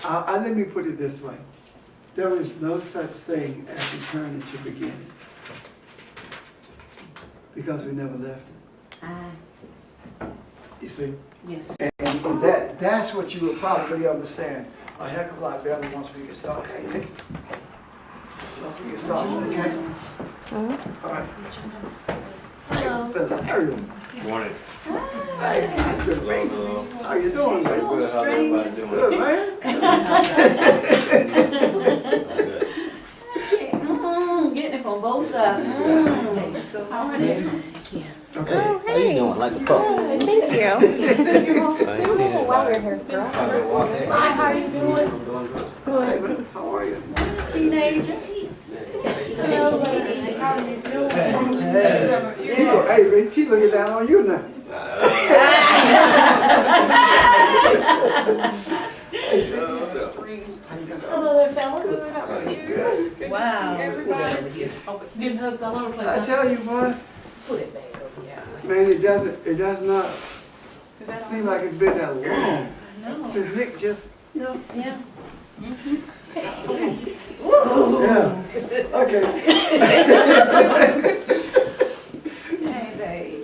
Let me put it this way. There is no such thing as returning to beginning. Because we never left it. You see? Yes. And that's what you will probably understand a heck of a lot better once we get started. Okay, Nick? Once we get started, okay? All right. Hello. Hello. Morning. Hey, good man. How you doing, man? Good. How's everybody doing? Good, man. Getting it from both sides. How are you? Okay. How you doing? Like a pup? Thank you. While we're here, girl. Hi, how are you doing? I'm doing good. Hey, man. How are you? Teenager. Hello, lady. How are you doing? Hey, man, he looking down on you now. Hey, sweetie. How you doing? Hello there, fella. Good, how are you? Good. Wow. Everybody. Getting hugs all over the place. I tell you what, Put it back over here. man, it does not seem like it's been that long No. since Nick just, you know. Yeah. Yeah. Okay. Hey, babe.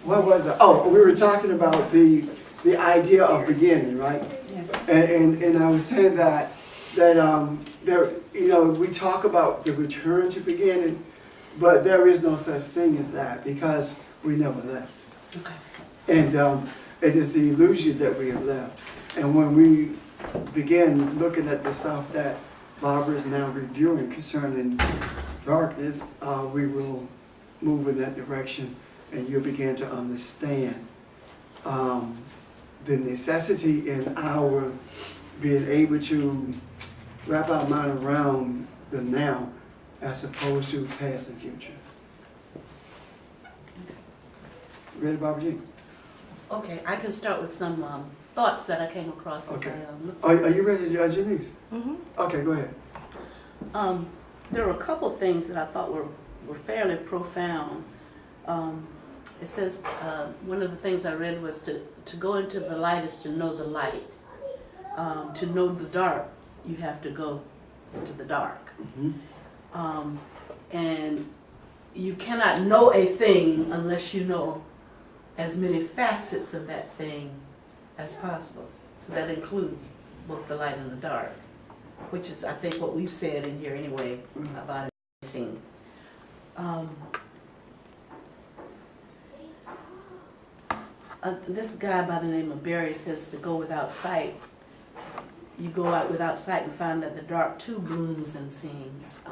What was it? Oh, we were talking about the idea of beginning, right? Yes. And I was saying that there, you know, we talk about the return to beginning, but there is no such thing as that because we never left. Okay. And it is the illusion that we have left. And when we begin looking at the stuff that Barbara is now reviewing concerning darkness, we will move in that direction and you'll begin to understand the necessity in our being able to wrap our mind around the now as opposed to past and future. Ready, Barbara Jean? Okay, I can start with some thoughts that I came across as Okay. I looked Are at you this. ready, Janice? Okay, go ahead. There were a couple of things that I thought were fairly profound. It says, one of the things I read was to go into the light is to know the light. To know the dark, you have to go into the dark. And you cannot know a thing unless you know as many facets of that thing as possible. So that includes both the light and the dark, which is, I think, what we've said in here anyway about it scene. This guy by the name of Barry says to go without sight. You go out without sight and find that the dark too blooms and sings,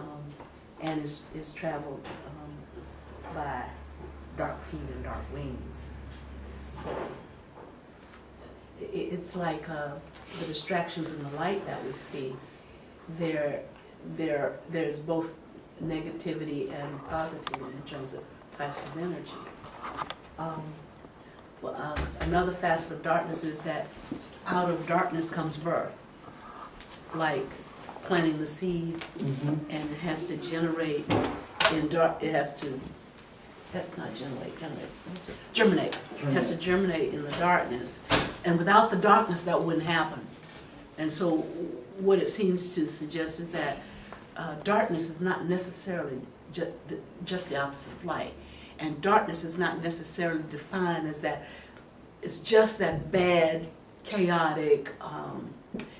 and is traveled by dark feet and dark wings. So it's like the distractions in the light that we see. There's both negativity and positivity in terms of types of energy. Another facet of darkness is that out of darkness comes birth, like planting the seed, and it has to generate in dark. It has to germinate. It has to germinate in the darkness, and without the darkness, that wouldn't happen. And so, what it seems to suggest is that darkness is not necessarily just the opposite of light. And darkness is not necessarily defined as that. It's just that bad, chaotic,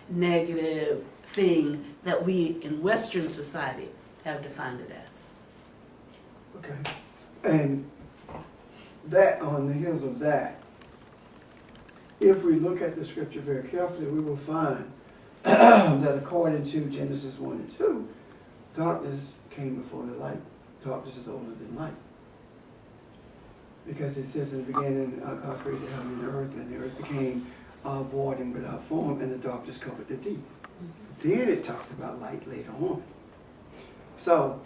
negative thing that we in Western society have defined it as. Okay. And that, on the heels of that, if we look at the scripture very carefully, we will find that according to Genesis 1 and 2, darkness came before the light. Darkness is older than light. Because it says in the beginning, God created heaven and earth, and the earth became void and without form, and the darkness covered the deep. Then it talks about light later on. So,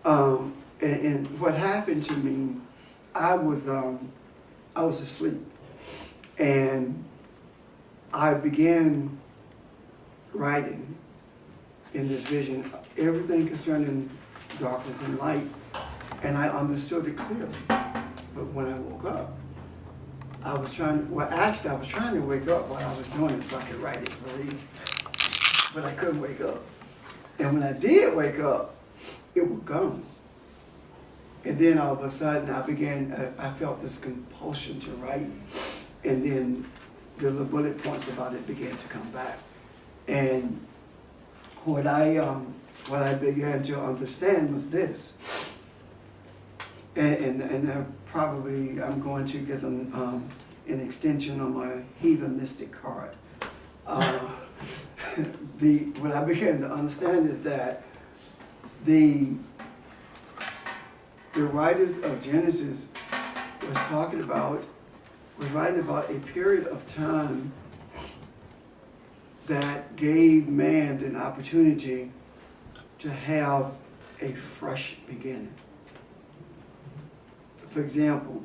and what happened to me, I was asleep, and I began writing in this vision everything concerning darkness and light, and I understood it clearly. But when I woke up, actually, I was trying to wake up while I was doing it so I could write it for reading, but I couldn't wake up. And when I did wake up, it was gone. And then all of a sudden, I felt this compulsion to write, and then the little bullet points about it began to come back. And what I began to understand was this, and I'm going to get an extension on my heathenistic card. What I began to understand is that the writers of Genesis was writing about a period of time that gave man an opportunity to have a fresh beginning. For example,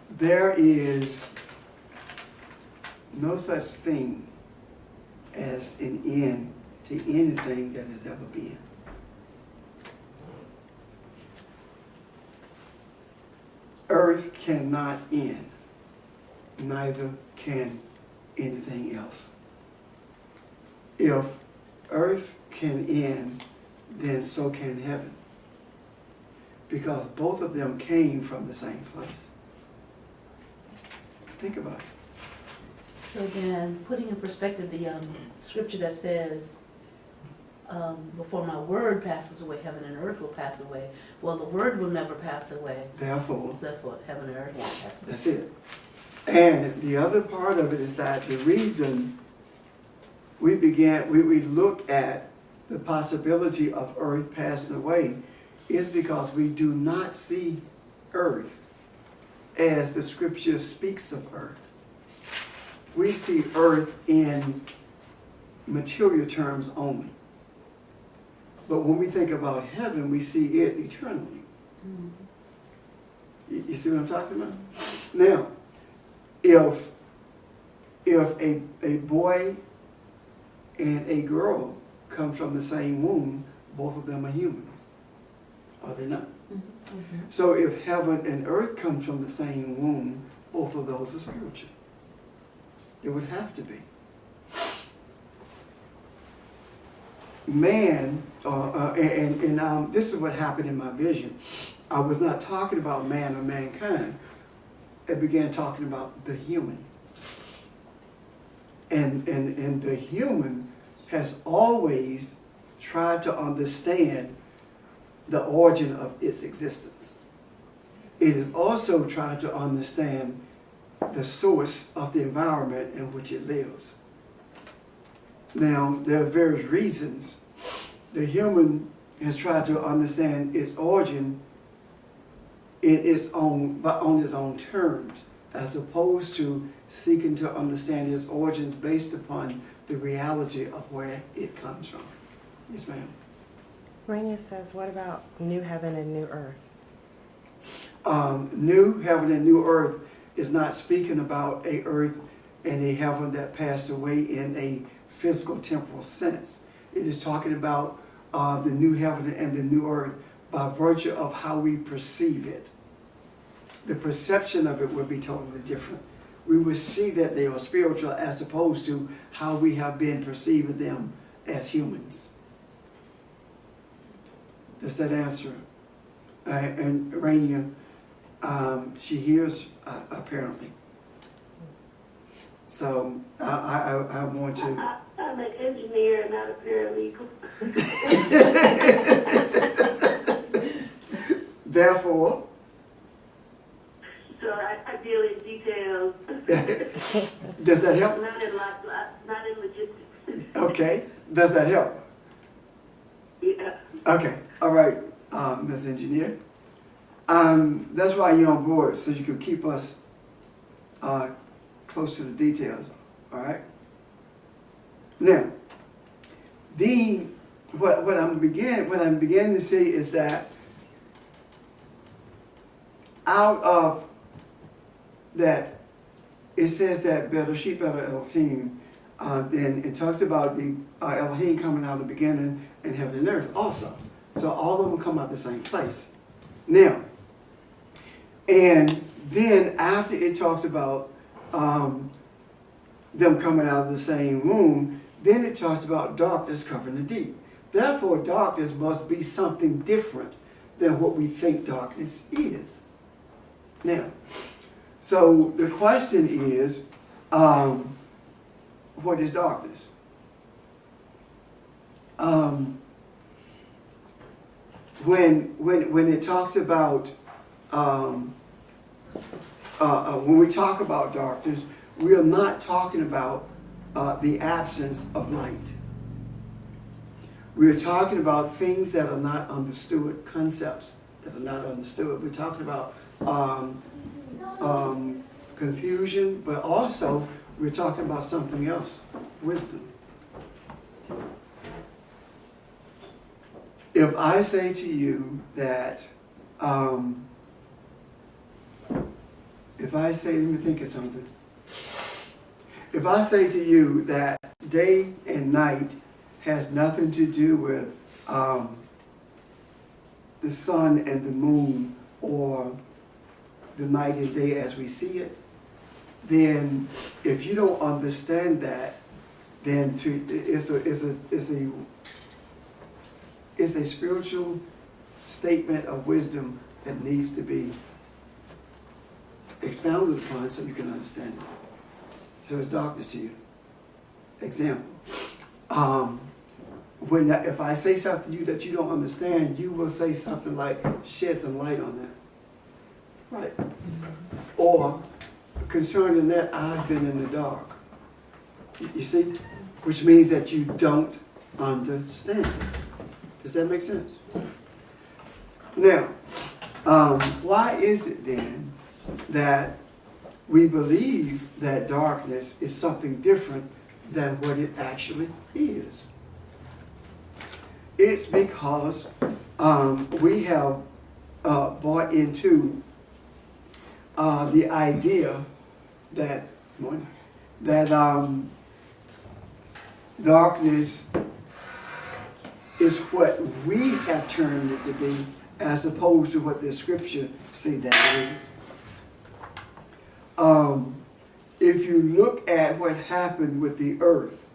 there is no such thing as an end to anything that has ever been. Earth cannot end, neither can anything else. If earth can end, then so can heaven, because both of them came from the same place. Think about it. So then, putting in perspective the scripture that says, before my word passes away, heaven and earth will pass away. Well, the word will never pass away. Therefore, Except for heaven and earth won't pass away. that's it. And the other part of it is that the reason we look at the possibility of earth passing away is because we do not see earth as the scripture speaks of earth. We see earth in material terms only. But when we think about heaven, we see it eternally. Mm-hmm. You see what I'm talking about? Now, if a boy and a girl come from the same womb, both of them are human. Are they not? Mm-hmm. So if heaven and earth come from the same womb, both of those are spiritual. It would have to be. Man, this is what happened in my vision. I was not talking about man or mankind. I began talking about the human. And the human has always tried to understand the origin of its existence. It has also tried to understand the source of the environment in which it lives. Now, there are various reasons. The human has tried to understand its origin on its own terms, as opposed to seeking to understand its origins based upon the reality of where it comes from. Yes, ma'am. Rania says, what about new heaven and new earth? New heaven and new earth is not speaking about a earth and a heaven that passed away in a physical temporal sense. It is talking about the new heaven and the new earth by virtue of how we perceive it. The perception of it will be totally different. We will see that they are spiritual as opposed to how we have been perceiving them as humans. Does that answer? And Rania, she hears apparently. So I want to. I'm an engineer, not a paralegal. Therefore. So I deal in details. Does that help? Not in logistics. Okay. Does that help? Yeah. Okay. All right, Ms. Engineer. That's why you're on board, so you can keep us close to the details. All right. Now, what I'm beginning to see is that out of that, it says that Bereshit bara Elohim, then it talks about the Elohim coming out of the beginning and heaven and earth also. So all of them come out the same place. Now, And then after it talks about them coming out of the same womb, then it talks about darkness covering the deep. Therefore, darkness must be something different than what we think darkness is. Now, so the question is, what is darkness? When it talks about, when we talk about darkness, we are not talking about the absence of light. We're talking about things that are not understood, concepts that are not understood. We're talking about confusion, but also we're talking about something else, wisdom. If I say to you that, let me think of something. If I say to you that day and night has nothing to do with the sun and the moon or the night and day as we see it, then if you don't understand that, then it's a spiritual statement of wisdom that needs to be expounded upon so you can understand it. So it's darkness to you. Example. If I say something to you that you don't understand, you will say something like, shed some light on that. Right? Or, concerning that, I've been in the dark. You see? Which means that you don't understand. Does that make sense? Now, why is it then that we believe that darkness is something different than what it actually is? It's because we have bought into the idea that darkness is what we have termed it to be, as opposed to what the scripture say that it is. If you look at what happened with the earth,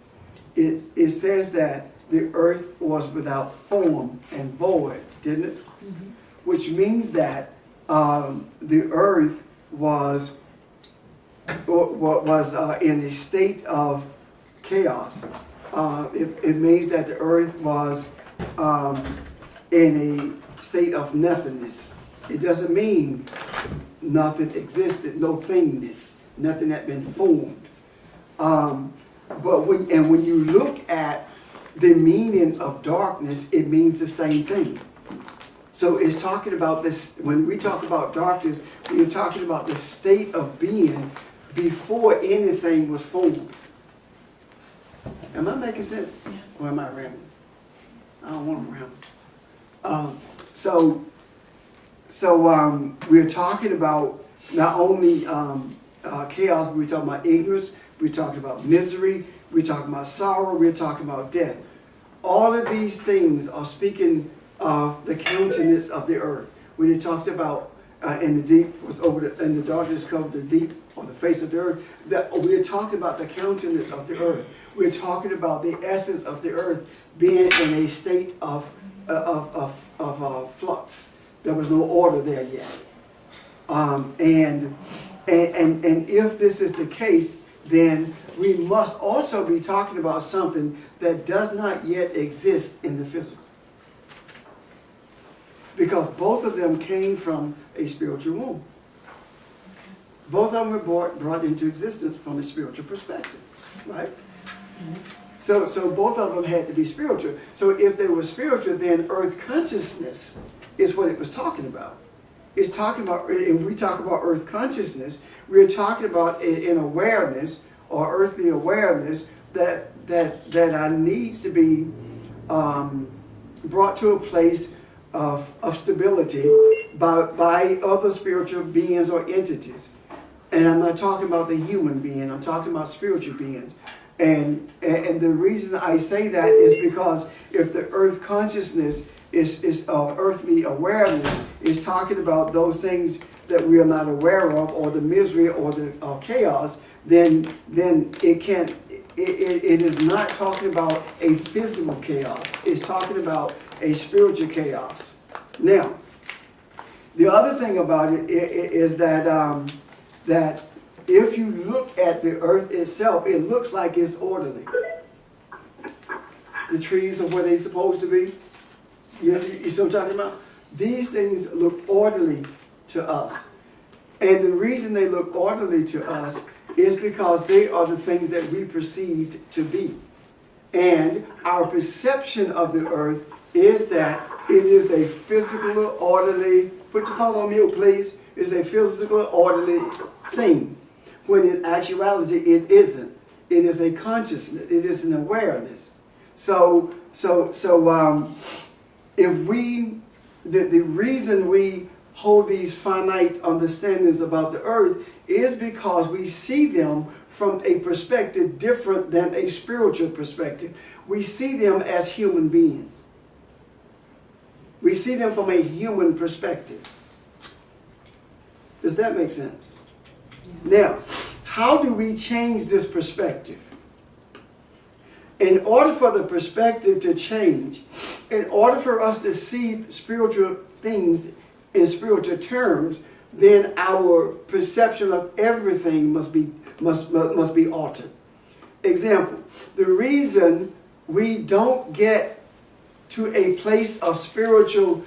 it says that the earth was without form and void, didn't it? Mm-hmm. Which means that the earth was in a state of chaos. It means that the earth was in a state of nothingness. It doesn't mean nothing existed, no thingness, nothing had been formed. But when you look at the meaning of darkness, it means the same thing. So it's talking about this, when we talk about darkness, we're talking about the state of being before anything was formed. Am I making sense? Yeah. Or am I rambling? I don't want to ramble. So we're talking about not only chaos, but we're talking about ignorance, we're talking about misery, we're talking about sorrow, we're talking about death. All of these things are speaking of the countenance of the earth. When it talks about in the deep was and the darkness covered the deep, or the face of the earth, that we're talking about the countenance of the earth. We're talking about the essence of the earth being in a state of flux. There was no order there yet. And if this is the case, then we must also be talking about something that does not yet exist in the physical. Because both of them came from a spiritual womb. Both of them were brought into existence from a spiritual perspective, right? So both of them had to be spiritual. So if they were spiritual, then earth consciousness is what it was talking about. It's talking about, if we talk about earth consciousness, we're talking about an awareness or earthly awareness that needs to be brought to a place of stability by other spiritual beings or entities. And I'm not talking about the human being, I'm talking about spiritual beings. And the reason I say that is because if the earth consciousness is earthly awareness, is talking about those things that we are not aware of, or the misery or the chaos, then it can't. It is not talking about a physical chaos. It's talking about a spiritual chaos. Now, the other thing about it is that that if you look at the earth itself, it looks like it's orderly. The trees are where they're supposed to be. You see what I'm talking about? These things look orderly to us. And the reason they look orderly to us is because they are the things that we perceived to be. And our perception of the earth is that it is a physical, orderly, put your phone on mute, please. It's a physical, orderly thing. When in actuality, it isn't. It is a consciousness. It is an awareness. So if we, the reason we hold these finite understandings about the earth is because we see them from a perspective different than a spiritual perspective. We see them as human beings. We see them from a human perspective. Does that make sense? Now, how do we change this perspective? In order for the perspective to change, in order for us to see spiritual things in spiritual terms, then our perception of everything must be altered. Example, the reason we don't get to a place of spiritual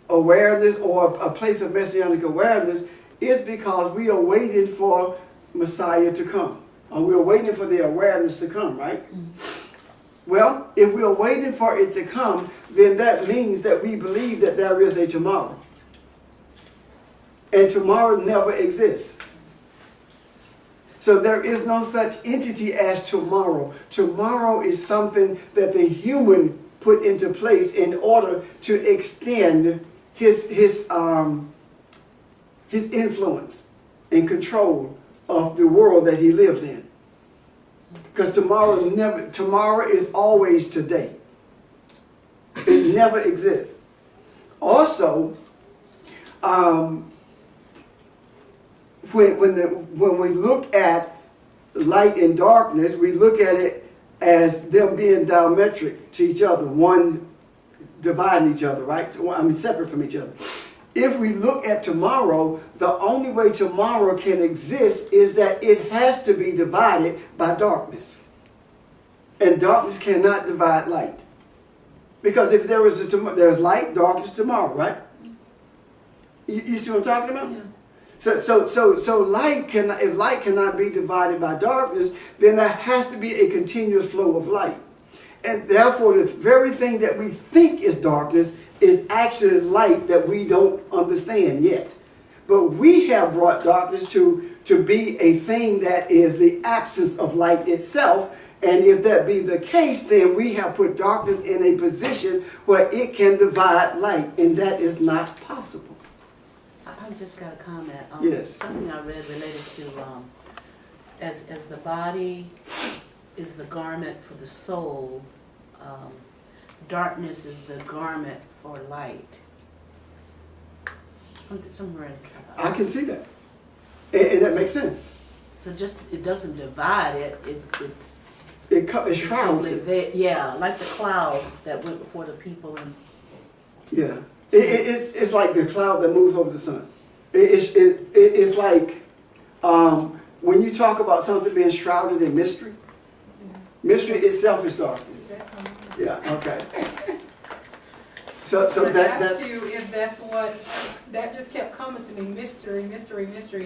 awareness or a place of messianic awareness is because we are waiting for Messiah to come. Or we're waiting for the awareness to come, right? Well, if we're waiting for it to come, then that means that we believe that there is a tomorrow. And tomorrow never exists. So there is no such entity as tomorrow. Tomorrow is something that the human put into place in order to extend his influence and control of the world that he lives in. Because tomorrow is always today. It never exists. Also, when we look at light and darkness, we look at it as them being diametric to each other, one dividing each other, right? So, separate from each other. If we look at tomorrow, the only way tomorrow can exist is that it has to be divided by darkness. And darkness cannot divide light. Because if there is there's light, darkness tomorrow, right? You see what I'm talking about? Yeah. So light cannot, if light cannot be divided by darkness, then there has to be a continuous flow of light. And therefore, the very thing that we think is darkness is actually light that we don't understand yet. But we have brought darkness to be a thing that is the absence of light itself. And if that be the case, then we have put darkness in a position where it can divide light. And that is not possible. I just got a comment. Yes. Something I read related to as the body is the garment for the soul, darkness is the garment for light. Somewhere. I can see that. And that makes sense. So just, it doesn't divide it, it's It shrouds simply it. there, yeah, like the cloud that went before the people and Yeah. It's like the cloud that moves over the sun. It's like when you talk about something being shrouded in mystery, mystery itself is darkness. Yeah, okay. So I that asked you if that's what, that just kept coming to me, mystery,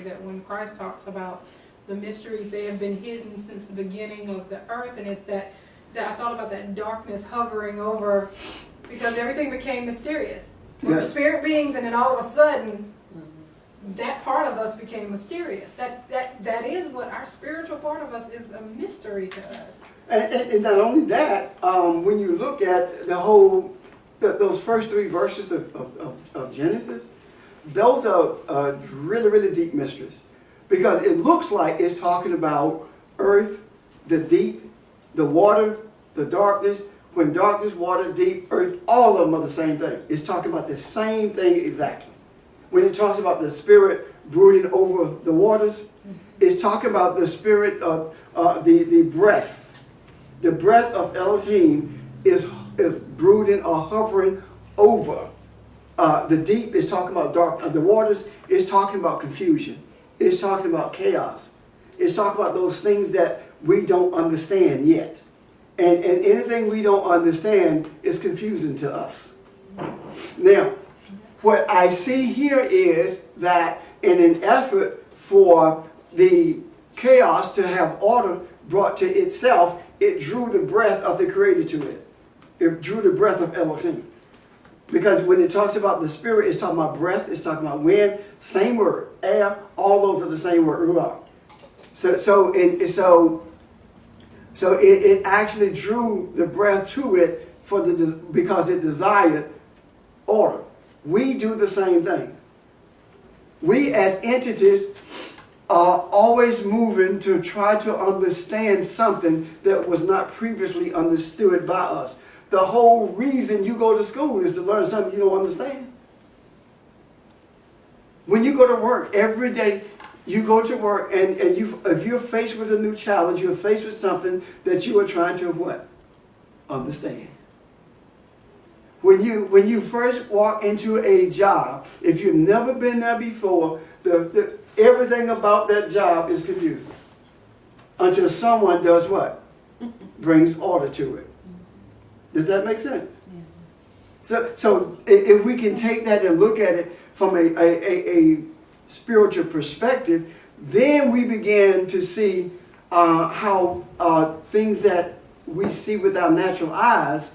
that when Christ talks about the mysteries, they have been hidden since the beginning of the earth, and it's that I thought about that darkness hovering over, because everything became mysterious. We're Yes. spirit beings, and then all of a sudden, that part of us became mysterious. That is what our spiritual part of us is, a mystery to us. and not only that, when you look at the whole, those first 3 verses of Genesis, those are really, really deep mysteries. Because it looks like it's talking about earth, the deep, the water, the darkness. When darkness, water, deep, earth, all of them are the same thing. It's talking about the same thing exactly. When it talks about the spirit brooding over the waters. It's talking about the spirit of the breath. The breath of Elohim is brooding or hovering over. The deep is talking about dark. The waters is talking about confusion. It's talking about chaos. It's talking about those things that we don't understand yet. And anything we don't understand is confusing to us. Now, what I see here is that in an effort for the chaos to have order brought to itself, it drew the breath of the Creator to it. It drew the breath of Elohim. Because when it talks about the spirit, it's talking about breath, it's talking about wind, same word, air, all those are the same word, ruach. So it actually drew the breath to it because it desired order. We do the same thing. We as entities are always moving to try to understand something that was not previously understood by us. The whole reason you go to school is to learn something you don't understand. When you go to work every day, you go to work and if you're faced with a new challenge, you're faced with something that you are trying to what? Understand. When you first walk into a job, if you've never been there before, everything about that job is confusing. Until someone does what? Brings order to it. Does that make sense? Yes. So if we can take that and look at it from a spiritual perspective, then we begin to see how things that we see with our natural eyes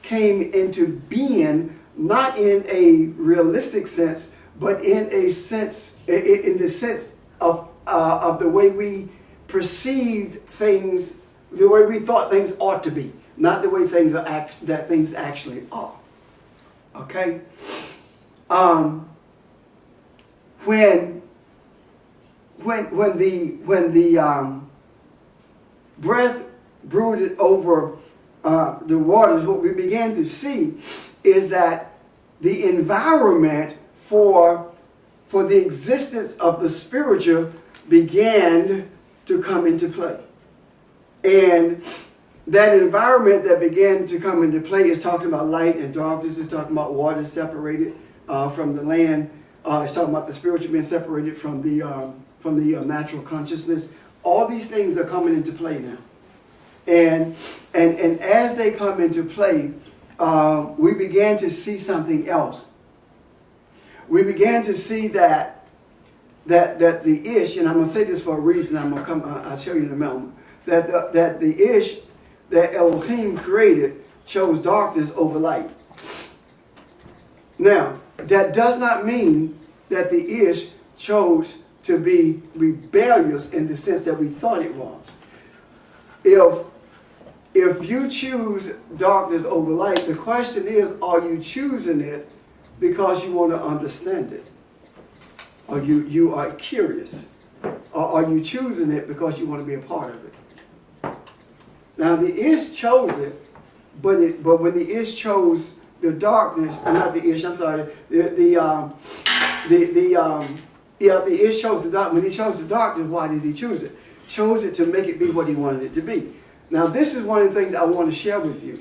came into being, not in a realistic sense, but in a sense, in the sense of the way we perceived things, the way we thought things ought to be, not the way things things actually are. Okay. When the breath brooded over the waters, what we began to see is that the environment for the existence of the spiritual began to come into play. And that environment that began to come into play is talking about light and darkness. It's talking about water separated from the land. It's talking about the spiritual being separated from the natural consciousness. All these things are coming into play now. And as they come into play, we began to see something else. We began to see that the Ish, and I'm going to say this for a reason, I'll tell you in a moment, that the Ish that Elohim created chose darkness over light. Now, that does not mean that the Ish chose to be rebellious in the sense that we thought it was. If you choose darkness over light, the question is, are you choosing it because you want to understand it? Or you are curious? Or are you choosing it because you want to be a part of it? Now the Ish chose it, but when the Ish chose the darkness, not the Ish, I'm sorry, the Ish chose the darkness. When he chose the darkness, why did he choose it? Chose it to make it be what he wanted it to be. Now this is one of the things I want to share with you.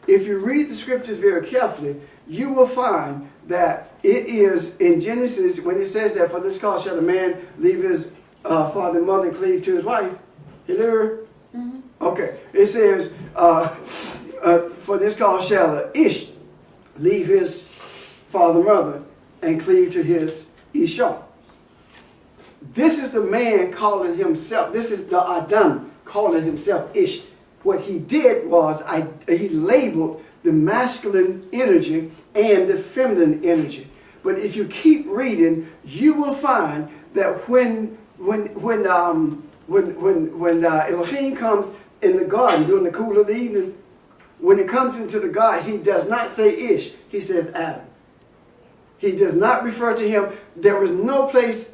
If you read the scriptures very carefully, you will find that it is in Genesis when it says that for this cause shall a man leave his father and mother and cleave to his wife. Hello? Mm-hmm. Okay. It says for this cause shall a Ish leave his father and mother and cleave to his Isha. This is the man calling himself, this is the Adam calling himself Ish. What he did was he labeled the masculine energy and the feminine energy. But if you keep reading, you will find that when Elohim comes in the garden during the cool of the evening, when it comes into the garden, he does not say Ish, he says Adam. He does not refer to him. There is no place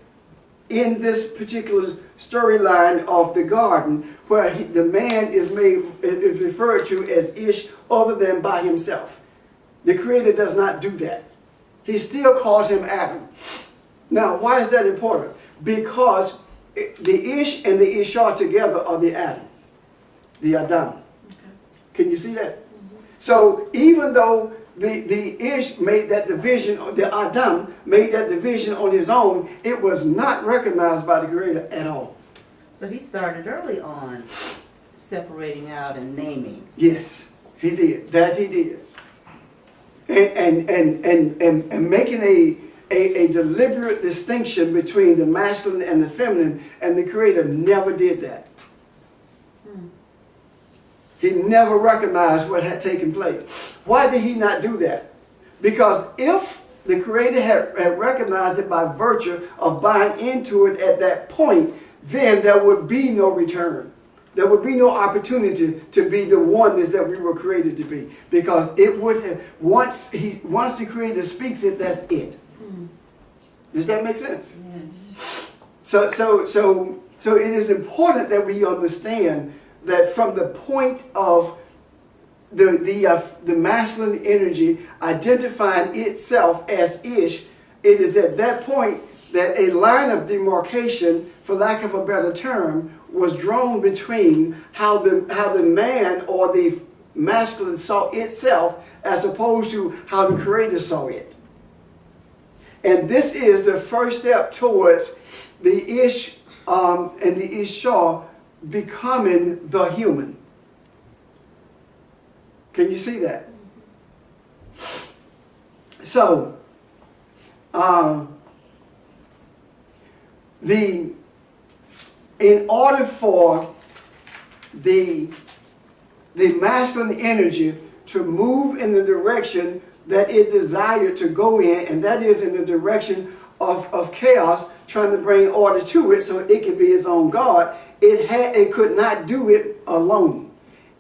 in this particular storyline of the garden where the man is referred to as Ish other than by himself. The Creator does not do that. He still calls him Adam. Now, why is that important? Because the Ish and the Ishar together are the Adam, the Adam. Can you see that? So even though the Ish made that division, the Adam made that division on his own, it was not recognized by the Creator at all. So he started early on separating out and naming. Yes, he did. That he did. And making a deliberate distinction between the masculine and the feminine, and the Creator never did that. He never recognized what had taken place. Why did he not do that? Because if the Creator had recognized it by virtue of buying into it at that point, then there would be no return. There would be no opportunity to be the oneness that we were created to be. Because it would have, once the Creator speaks it, that's it. Does that make sense? Yes. So it is important that we understand that from the point of the masculine energy identifying itself as Ish, it is at that point that a line of demarcation, for lack of a better term, was drawn between how the man or the masculine saw itself as opposed to how the Creator saw it. And this is the first step towards the Ish and the Ishar becoming the human. Can you see that? So, in order for the masculine energy to move in the direction that it desired to go in, and that is in the direction of chaos, trying to bring order to it so it could be its own God, it could not do it alone.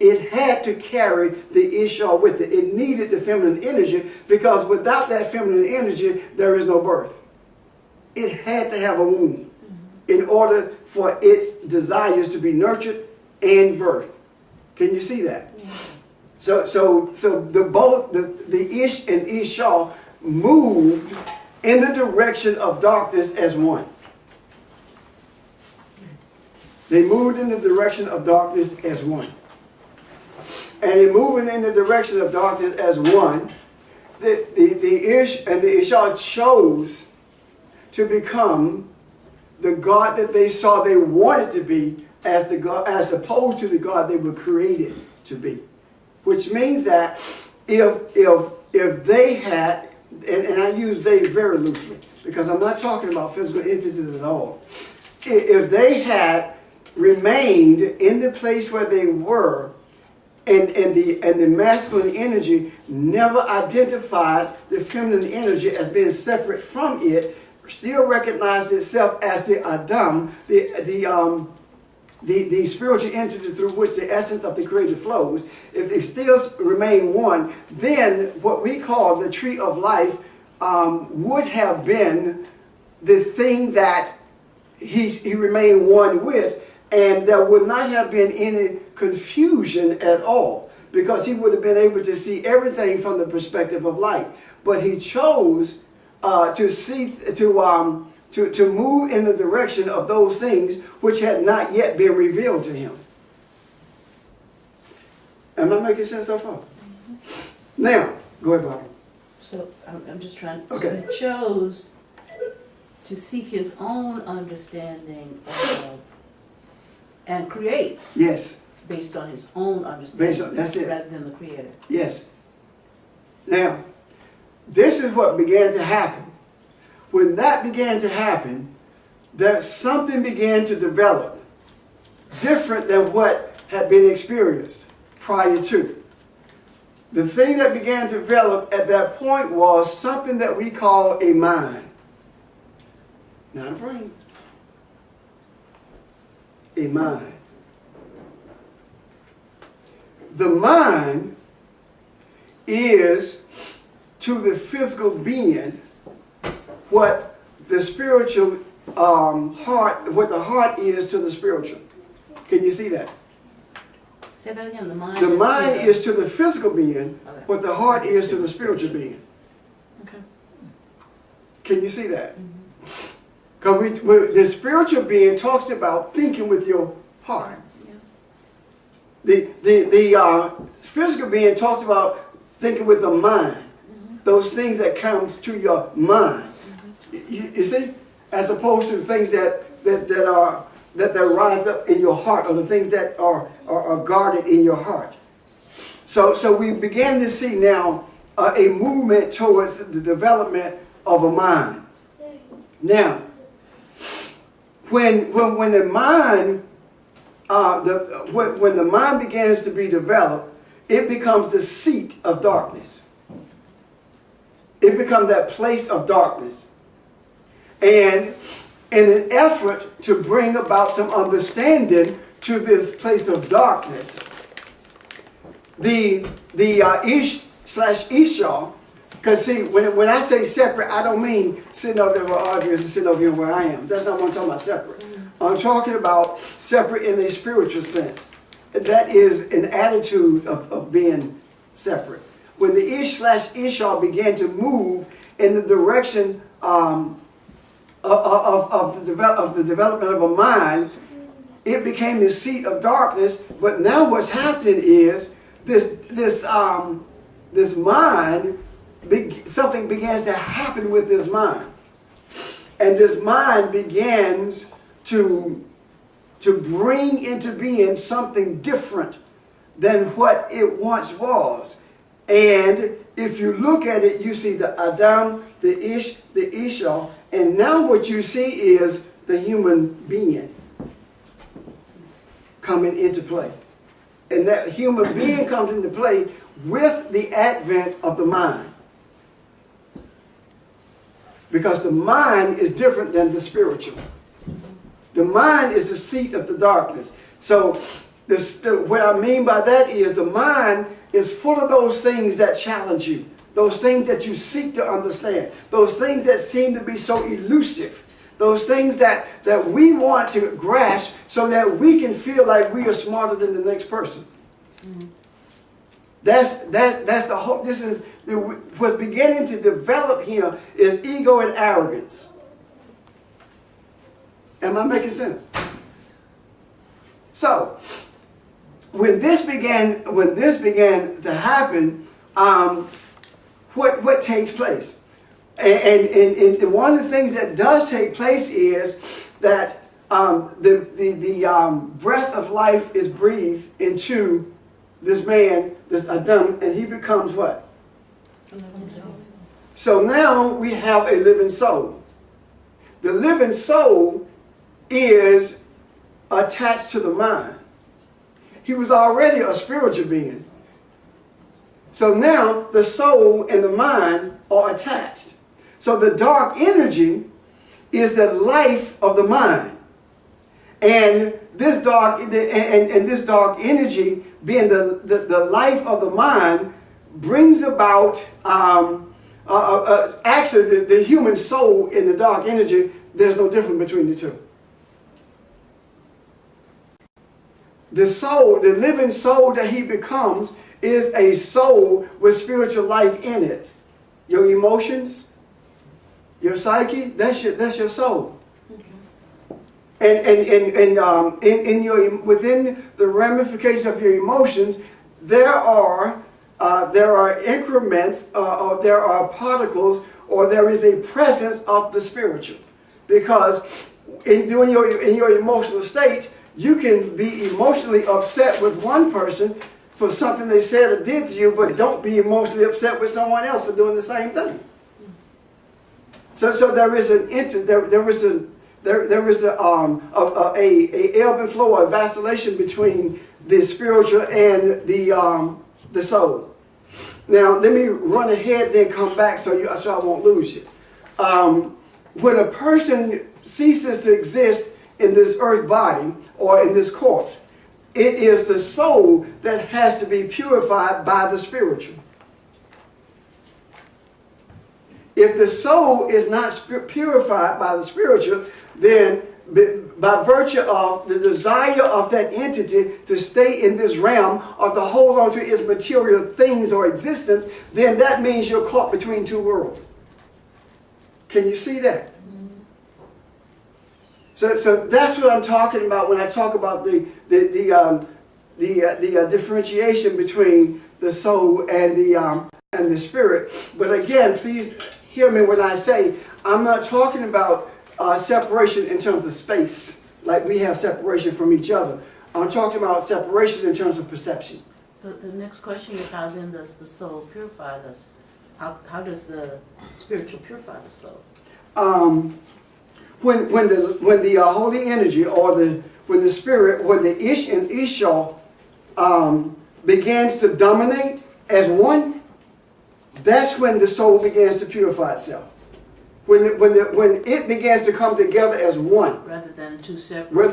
It had to carry the Ishar with it. It needed the feminine energy, because without that feminine energy, there is no birth. It had to have a womb in order for its desires to be nurtured and birthed. Can you see that? So both the Ish and Ishar moved in the direction of darkness as one. They moved in the direction of darkness as one. And in moving in the direction of darkness as one, the Ish and the Ishar chose to become the God that they saw they wanted to be, as the God, as opposed to the God they were created to be. Which means that if they had, and I use they very loosely, because I'm not talking about physical entities at all. If they had remained in the place where they were, and the masculine energy never identified the feminine energy as being separate from it, still recognized itself as the Adam, the spiritual entity through which the essence of the Creator flows, if they still remain one, then what we call the tree of life would have been the thing that he remained one with, and there would not have been any confusion at all, because he would have been able to see everything from the perspective of light. But he chose to move in the direction of those things which had not yet been revealed to him. Am I making sense so far? Now, go ahead, Bobby. So I'm just trying. Okay. So he chose to seek his own understanding of and create Yes. based on his own understanding, That's it. rather than the Creator. Yes. Now, this is what began to happen. When that began to happen, that something began to develop different than what had been experienced prior to. The thing that began to develop at that point was something that we call a mind. Not a brain. A mind. The mind is to the physical being what the spiritual heart, what the heart is to the spiritual. Can you see that? Say that again. The mind. The mind is to the physical being Okay. what the heart is to the spiritual being. Okay. Can you see that? Because the spiritual being talks about thinking with your heart. The physical being talks about thinking with the mind. Those things that comes to your mind. You see? As opposed to the things that rise up in your heart, or the things that are guarded in your heart. So we began to see now a movement towards the development of a mind. Now, when the mind when the mind begins to be developed, it becomes the seat of darkness. It becomes that place of darkness. And in an effort to bring about some understanding to this place of darkness, the Ish/Esau, because see, when I say separate, I don't mean sitting over there where Audrey is and sitting over here where I am. That's not what I'm talking about, separate. I'm talking about separate in a spiritual sense. That is an attitude of being separate. When the Ish/Esau began to move in the direction of the development of a mind, it became the seat of darkness. But now what's happening is this mind, something begins to happen with this mind, and this mind begins to bring into being something different than what it once was. And if you look at it, you see the Adam, the Ish, the Esau, and now what you see is the human being coming into play. And that human being comes into play with the advent of the mind. Because the mind is different than the spiritual. The mind is the seat of the darkness. So what I mean by that is the mind is full of those things that challenge you. Those things that you seek to understand. Those things that seem to be so elusive. Those things that we want to grasp so that we can feel like we are smarter than the next person. Mm-hmm. That's the hope. This is what's beginning to develop here is ego and arrogance. Am I making sense? So, when this began to happen, what takes place? And one of the things that does take place is that the breath of life is breathed into this man, this Adam, and he becomes what? So now we have a living soul. The living soul is attached to the mind. He was already a spiritual being. So now the soul and the mind are attached. So the dark energy is the life of the mind. And this dark energy, being the life of the mind, brings about actually the human soul and the dark energy. There's no difference between the two. The soul, the living soul that he becomes, is a soul with spiritual life in it. Your emotions, your psyche, that's your soul. And within the ramifications of your emotions, there are increments, or there are particles, or there is a presence of the spiritual. Because in your emotional state, you can be emotionally upset with one person for something they said or did to you, but don't be emotionally upset with someone else for doing the same thing. So there is an ebb and flow, a vacillation between the spiritual and the soul. Now let me run ahead, then come back so I won't lose you. When a person ceases to exist in this earth body or in this corpse, it is the soul that has to be purified by the spiritual. If the soul is not purified by the spiritual, then by virtue of the desire of that entity to stay in this realm or to hold on to its material things or existence, then that means you're caught between two worlds. Can you see that? So that's what I'm talking about when I talk about the differentiation between the soul and the spirit. But again, please hear me when I say I'm not talking about separation in terms of space, like we have separation from each other. I'm talking about separation in terms of perception. The next question is, how then does the soul purify us? How does the spiritual purify the soul? When the holy energy or when the spirit, when the Ish and Ishah begins to dominate as one, that's when the soul begins to purify itself. When it begins to come together as one. Rather than two separate.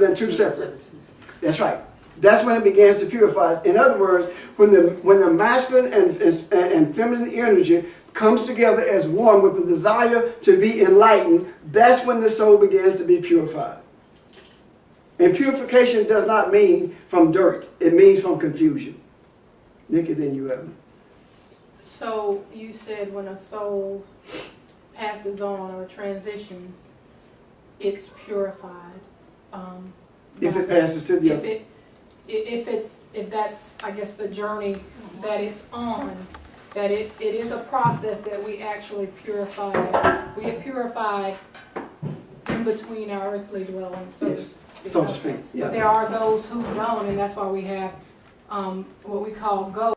That's right. That's when it begins to purify. In other words, when the masculine and feminine energy comes together as one with the desire to be enlightened, that's when the soul begins to be purified. And purification does not mean from dirt. It means from confusion. Nikki, then you have. So you said when a soul passes on or transitions, it's purified. If it passes to the other. If that's, I guess, the journey that it's on, that it is a process that we actually purify. We have purified in between our earthly dwellings, so to speak. Yeah. But there are those who don't, and that's why we have what we call ghosts.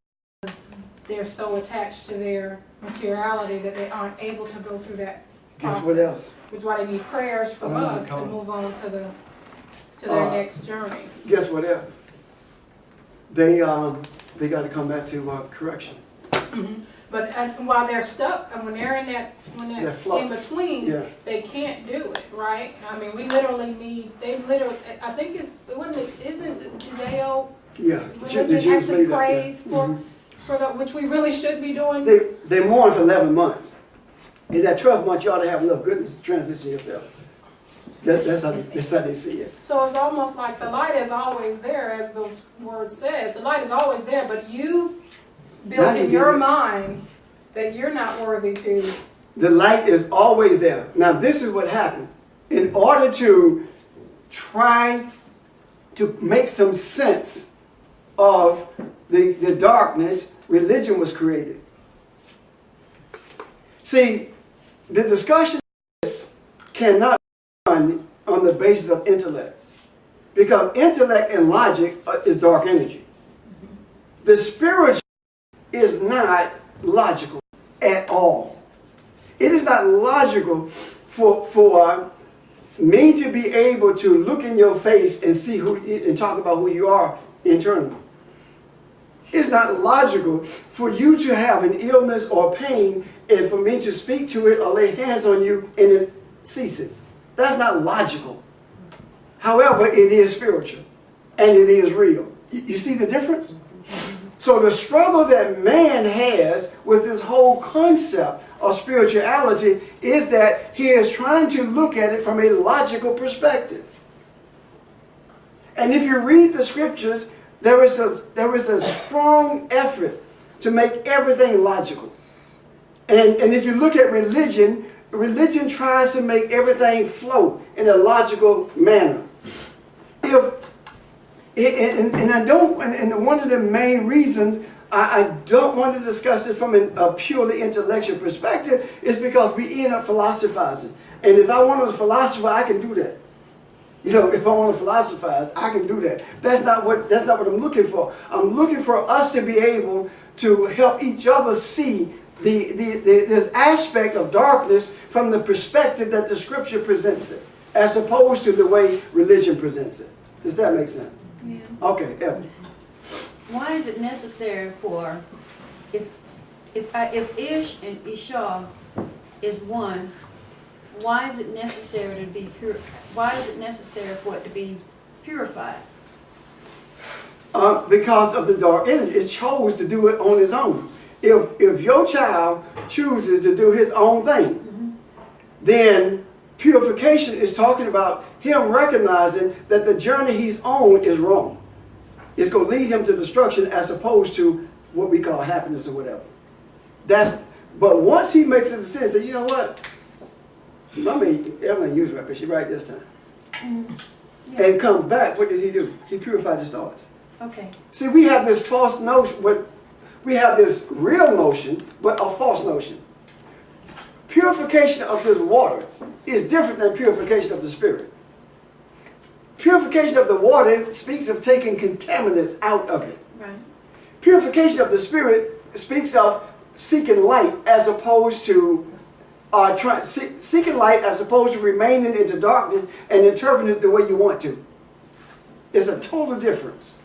They're so attached to their materiality that they aren't able to go through that process. Guess what else? Which is why they need prayers from us to move on to their next journey. Guess what else? They got to come back to correction. Mm-hmm. But while they're stuck, and when they're in that in between, yeah, they can't do it, right? I mean, we literally need. I think isn't Judeo? Yeah, religion actually prays for the, which we really should be doing. They mourn for 11 months. In that 12th month, you ought to have enough goodness to transition yourself. That's how they see it. So it's almost like the light is always there, as the word says. The light is always there, but you've built in your mind that you're not worthy to. The light is always there. Now, this is what happened. In order to try to make some sense of the darkness, religion was created. See, the discussion of this cannot be done on the basis of intellect, because intellect and logic is dark energy. The spiritual is not logical at all. It is not logical for me to be able to look in your face and see and talk about who you are internally. It's not logical for you to have an illness or pain and for me to speak to it or lay hands on you and it ceases. That's not logical. However, it is spiritual and it is real. You see the difference? So the struggle that man has with this whole concept of spirituality is that he is trying to look at it from a logical perspective. And if you read the scriptures, there is a strong effort to make everything logical. And if you look at religion, religion tries to make everything flow in a logical manner. And one of the main reasons I don't want to discuss it from a purely intellectual perspective is because we end up philosophizing. And if I want to philosophize, I can do that. You know, if I want to philosophize, I can do that. That's not what I'm looking for. I'm looking for us to be able to help each other see this aspect of darkness from the perspective that the scripture presents it, as opposed to the way religion presents it. Does that make sense? Yeah. Okay, Evan. Why is it necessary for, if Ish and Ishah is one, why is it necessary to be pure? Why is it necessary for it to be purified? Because of the dark energy. It chose to do it on its own. If your child chooses to do his own thing, then purification is talking about him recognizing that the journey he's on is wrong. It's going to lead him to destruction as opposed to what we call happiness or whatever. But once he makes a decision, say, you know what? Evelyn used my picture right this time. and comes back, what did he do? He purified his thoughts. Okay. See, we have this false notion, we have this real notion, but a false notion. Purification of this water is different than purification of the spirit. Purification of the water speaks of taking contaminants out of it. Right. Purification of the spirit speaks of seeking light as opposed to seeking light as opposed to remaining into darkness and interpreting it the way you want to. It's a total difference.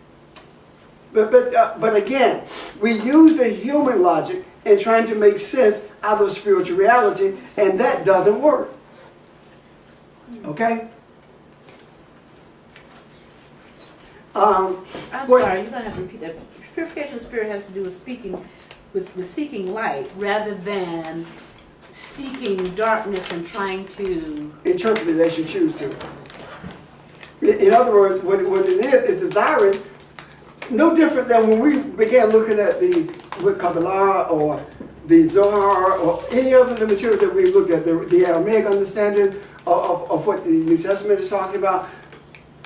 But again, we use the human logic in trying to make sense out of spiritual reality, and that doesn't work. Okay? I'm What- sorry, you're gonna have to repeat that. Purification of spirit has to do with with seeking light rather than seeking darkness and trying to. Interpret it as you choose to. In other words, what it is desiring, no different than when we began looking at with Kabbalah or the Zohar or any other of the materials that we looked at, the Aramaic understanding of what the New Testament is talking about.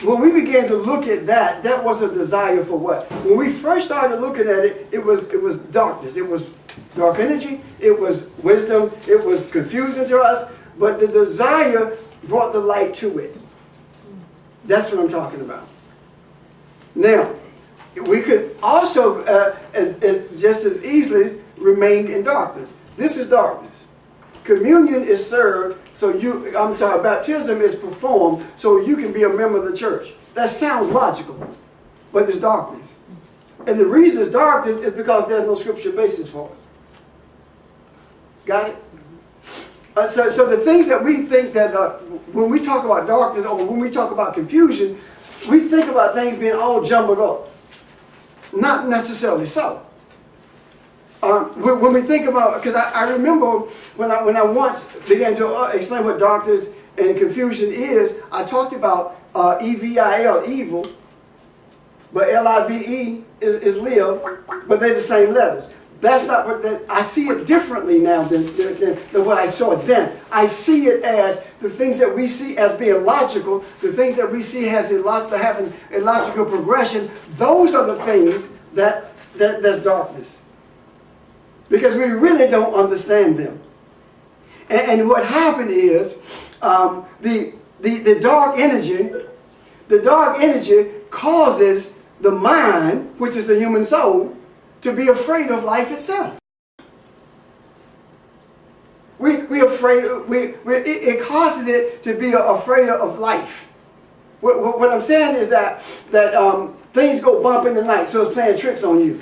When we began to look at that, that was a desire for what? When we first started looking at it, it was darkness. It was dark energy. It was wisdom. It was confusing to us. But the desire brought the light to it. That's what I'm talking about. Now, we could also, just as easily, remain in darkness. This is darkness. Communion is served, baptism is performed so you can be a member of the church. That sounds logical, but it's darkness. And the reason it's darkness is because there's no scripture basis for it. Got it? So the things that we think that when we talk about darkness or when we talk about confusion, we think about things being all jumbled up. Not necessarily so. When we think about, because I remember when I once began to explain what darkness and confusion is, I talked about EVIL, evil, but LIVE is live, but they're the same letters. That's not what I see it differently now than what I saw then. I see it as the things that we see as being logical, the things that we see as having a logical progression. Those are the things that's darkness, because we really don't understand them. And what happened is the dark energy causes the mind, which is the human soul, to be afraid of life itself. It causes it to be afraid of life. What I'm saying is that things go bump in the night, so it's playing tricks on you.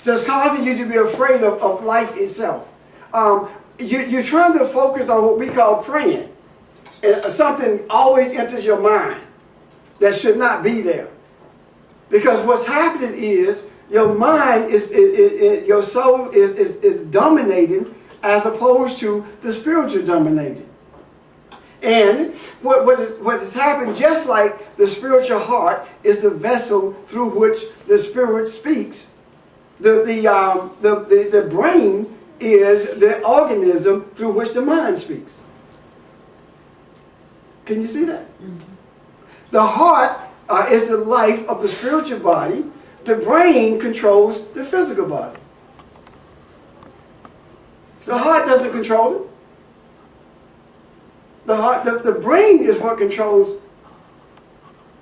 So it's causing you to be afraid of life itself. You're trying to focus on what we call praying. And something always enters your mind that should not be there. Because what's happening is your mind your soul is dominating as opposed to the spiritual dominating. And what has happened, just like the spiritual heart is the vessel through which the spirit speaks, the brain is the organism through which the mind speaks. Can you see that? Mm-hmm. The heart is the life of the spiritual body. The brain controls the physical body. The heart doesn't control it. The brain is what controls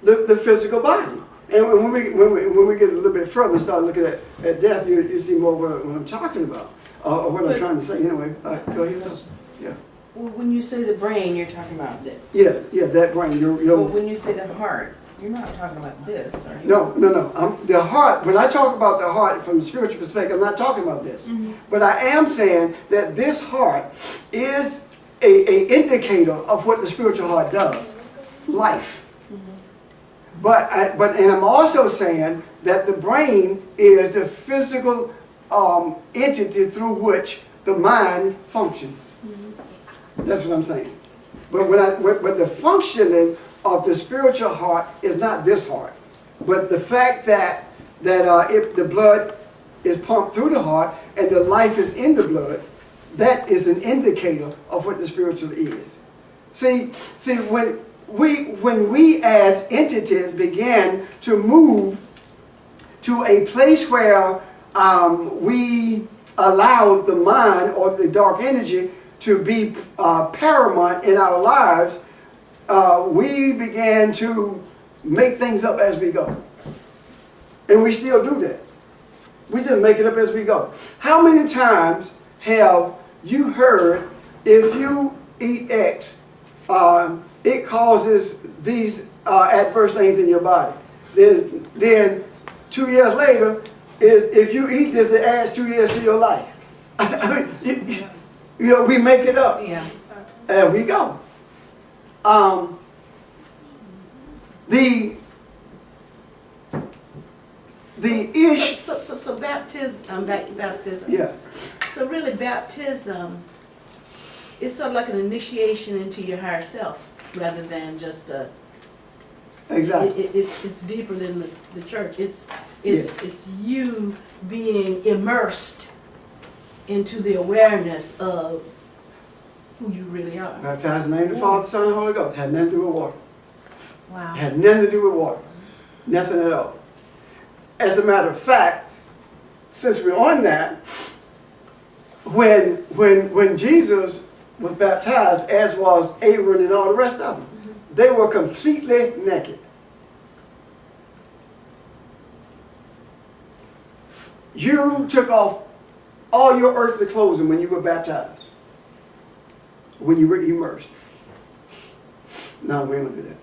the physical body. And when we get a little bit further and start looking at death, you see more what I'm talking about, or what I'm trying to say. Anyway, go ahead. Yeah. Well, when you say the brain, you're talking about this. Yeah, that brain. But when you say the heart, you're not talking about this, are you? No. The heart, when I talk about the heart from a spiritual perspective, I'm not talking about this. Mm-hmm. But I am saying that this heart is a indicator of what the spiritual heart does. Life. Mm-hmm. But I'm also saying that the brain is the physical entity through which the mind functions. Mm-hmm. That's what I'm saying. But but the functioning of the spiritual heart is not this heart, but the fact that if the blood is pumped through the heart and the life is in the blood, that is an indicator of what the spiritual is. See, when we as entities began to move to a place where we allowed the mind or the dark energy to be paramount in our lives, we began to make things up as we go. And we still do that. We just make it up as we go. How many times have you heard, if you eat X, it causes these adverse things in your body? Then 2 years later, is if you eat this, it adds 2 years to your life. I mean, you know, we make it up. Yeah. There we go. The ish. So baptism, baptism. Yeah. So really baptism is sort of like an initiation into your higher self rather than just a, Exactly. it's deeper than the church. Yes. It's you being immersed into the awareness of who you really are. Baptized in the name of the Father, Son, and Holy Ghost. Had nothing to do with water. Wow. Had nothing to do with water. Nothing at all. As a matter of fact, since we're on that, when Jesus was baptized, as was Aaron and all the rest of them, they were completely naked. You took off all your earthly clothing when you were baptized, when you were immersed. No, we don't do that.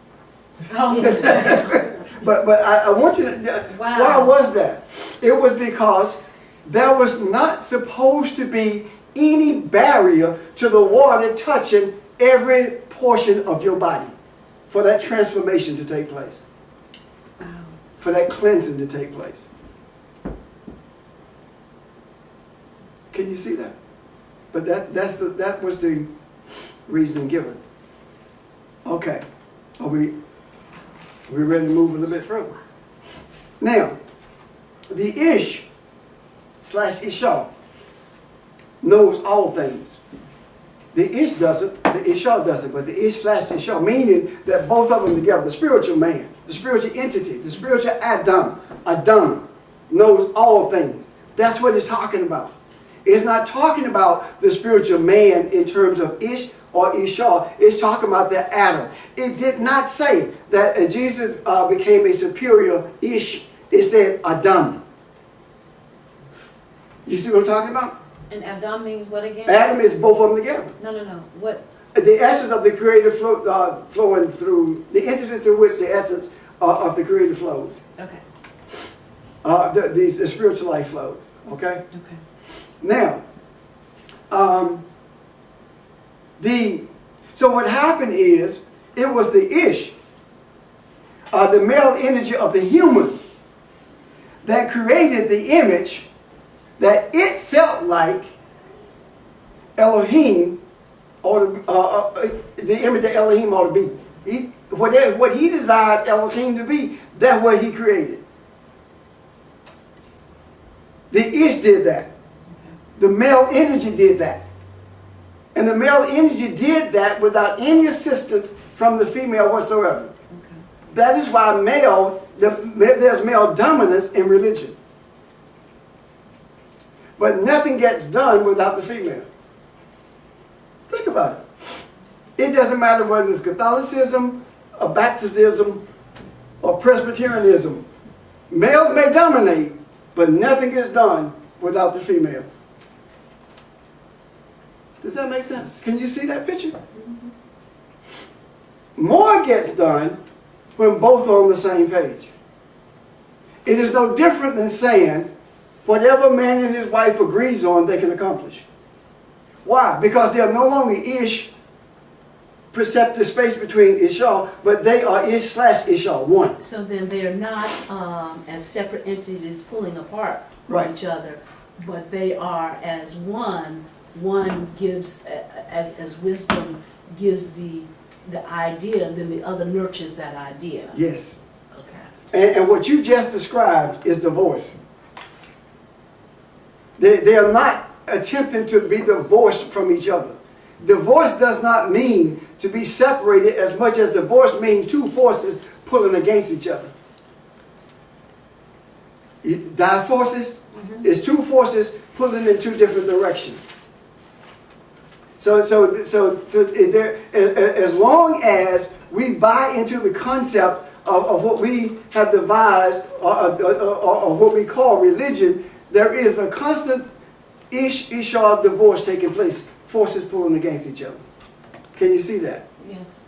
But I want you to, Wow. why was that? It was because there was not supposed to be any barrier to the water touching every portion of your body for that transformation to take place, Wow. for that cleansing to take place. Can you see that? But that was the reasoning given. Okay, are we ready to move a little bit further? Now, the Ish / Ishah knows all things. The Ish doesn't, the Ishah doesn't, but the Ish / Ishah, meaning that both of them together, the spiritual man, the spiritual entity, the spiritual Adam knows all things. That's what it's talking about. It's not talking about the spiritual man in terms of Ish or Ishah. It's talking about the Adam. It did not say that Jesus became a superior Ish. It said Adam. You see what I'm talking about? And Adam means what again? Adam is both of them together. No. What? The essence of the Creator flowing through, the entity through which the essence of the Creator flows. Okay. The spiritual life flows. Okay? Okay. Now, so what happened is, it was the Ish, the male energy of the human, that created the image that it felt like Elohim, or the image that Elohim ought to be. What he desired Elohim to be, that's what he created. The Ish did that. The male energy did that. And the male energy did that without any assistance from the female whatsoever. Okay. That is why there's male dominance in religion. But nothing gets done without the female. Think about it. It doesn't matter whether it's Catholicism, or Baptism, or Presbyterianism. Males may dominate, but nothing gets done without the females. Does that make sense? Can you see that picture? Mm-hmm. More gets done when both are on the same page. It is no different than saying whatever man and his wife agrees on, they can accomplish. Why? Because they are no longer Ish, perceptive space between Ishah, but they are Ish / Ishah, one. So then they're not as separate entities pulling apart from Right. each other, but they are as one. One gives, as wisdom gives the idea, and then the other nurtures that idea. Yes. Okay. And what you just described is divorce. They are not attempting to be divorced from each other. Divorce does not mean to be separated as much as divorce means two forces pulling against each other. Divorces is two forces pulling in two different directions. So there, as long as we buy into the concept of what we have devised or what we call religion, there is a constant Ishah divorce taking place, forces pulling against each other. Can you see that? Yes.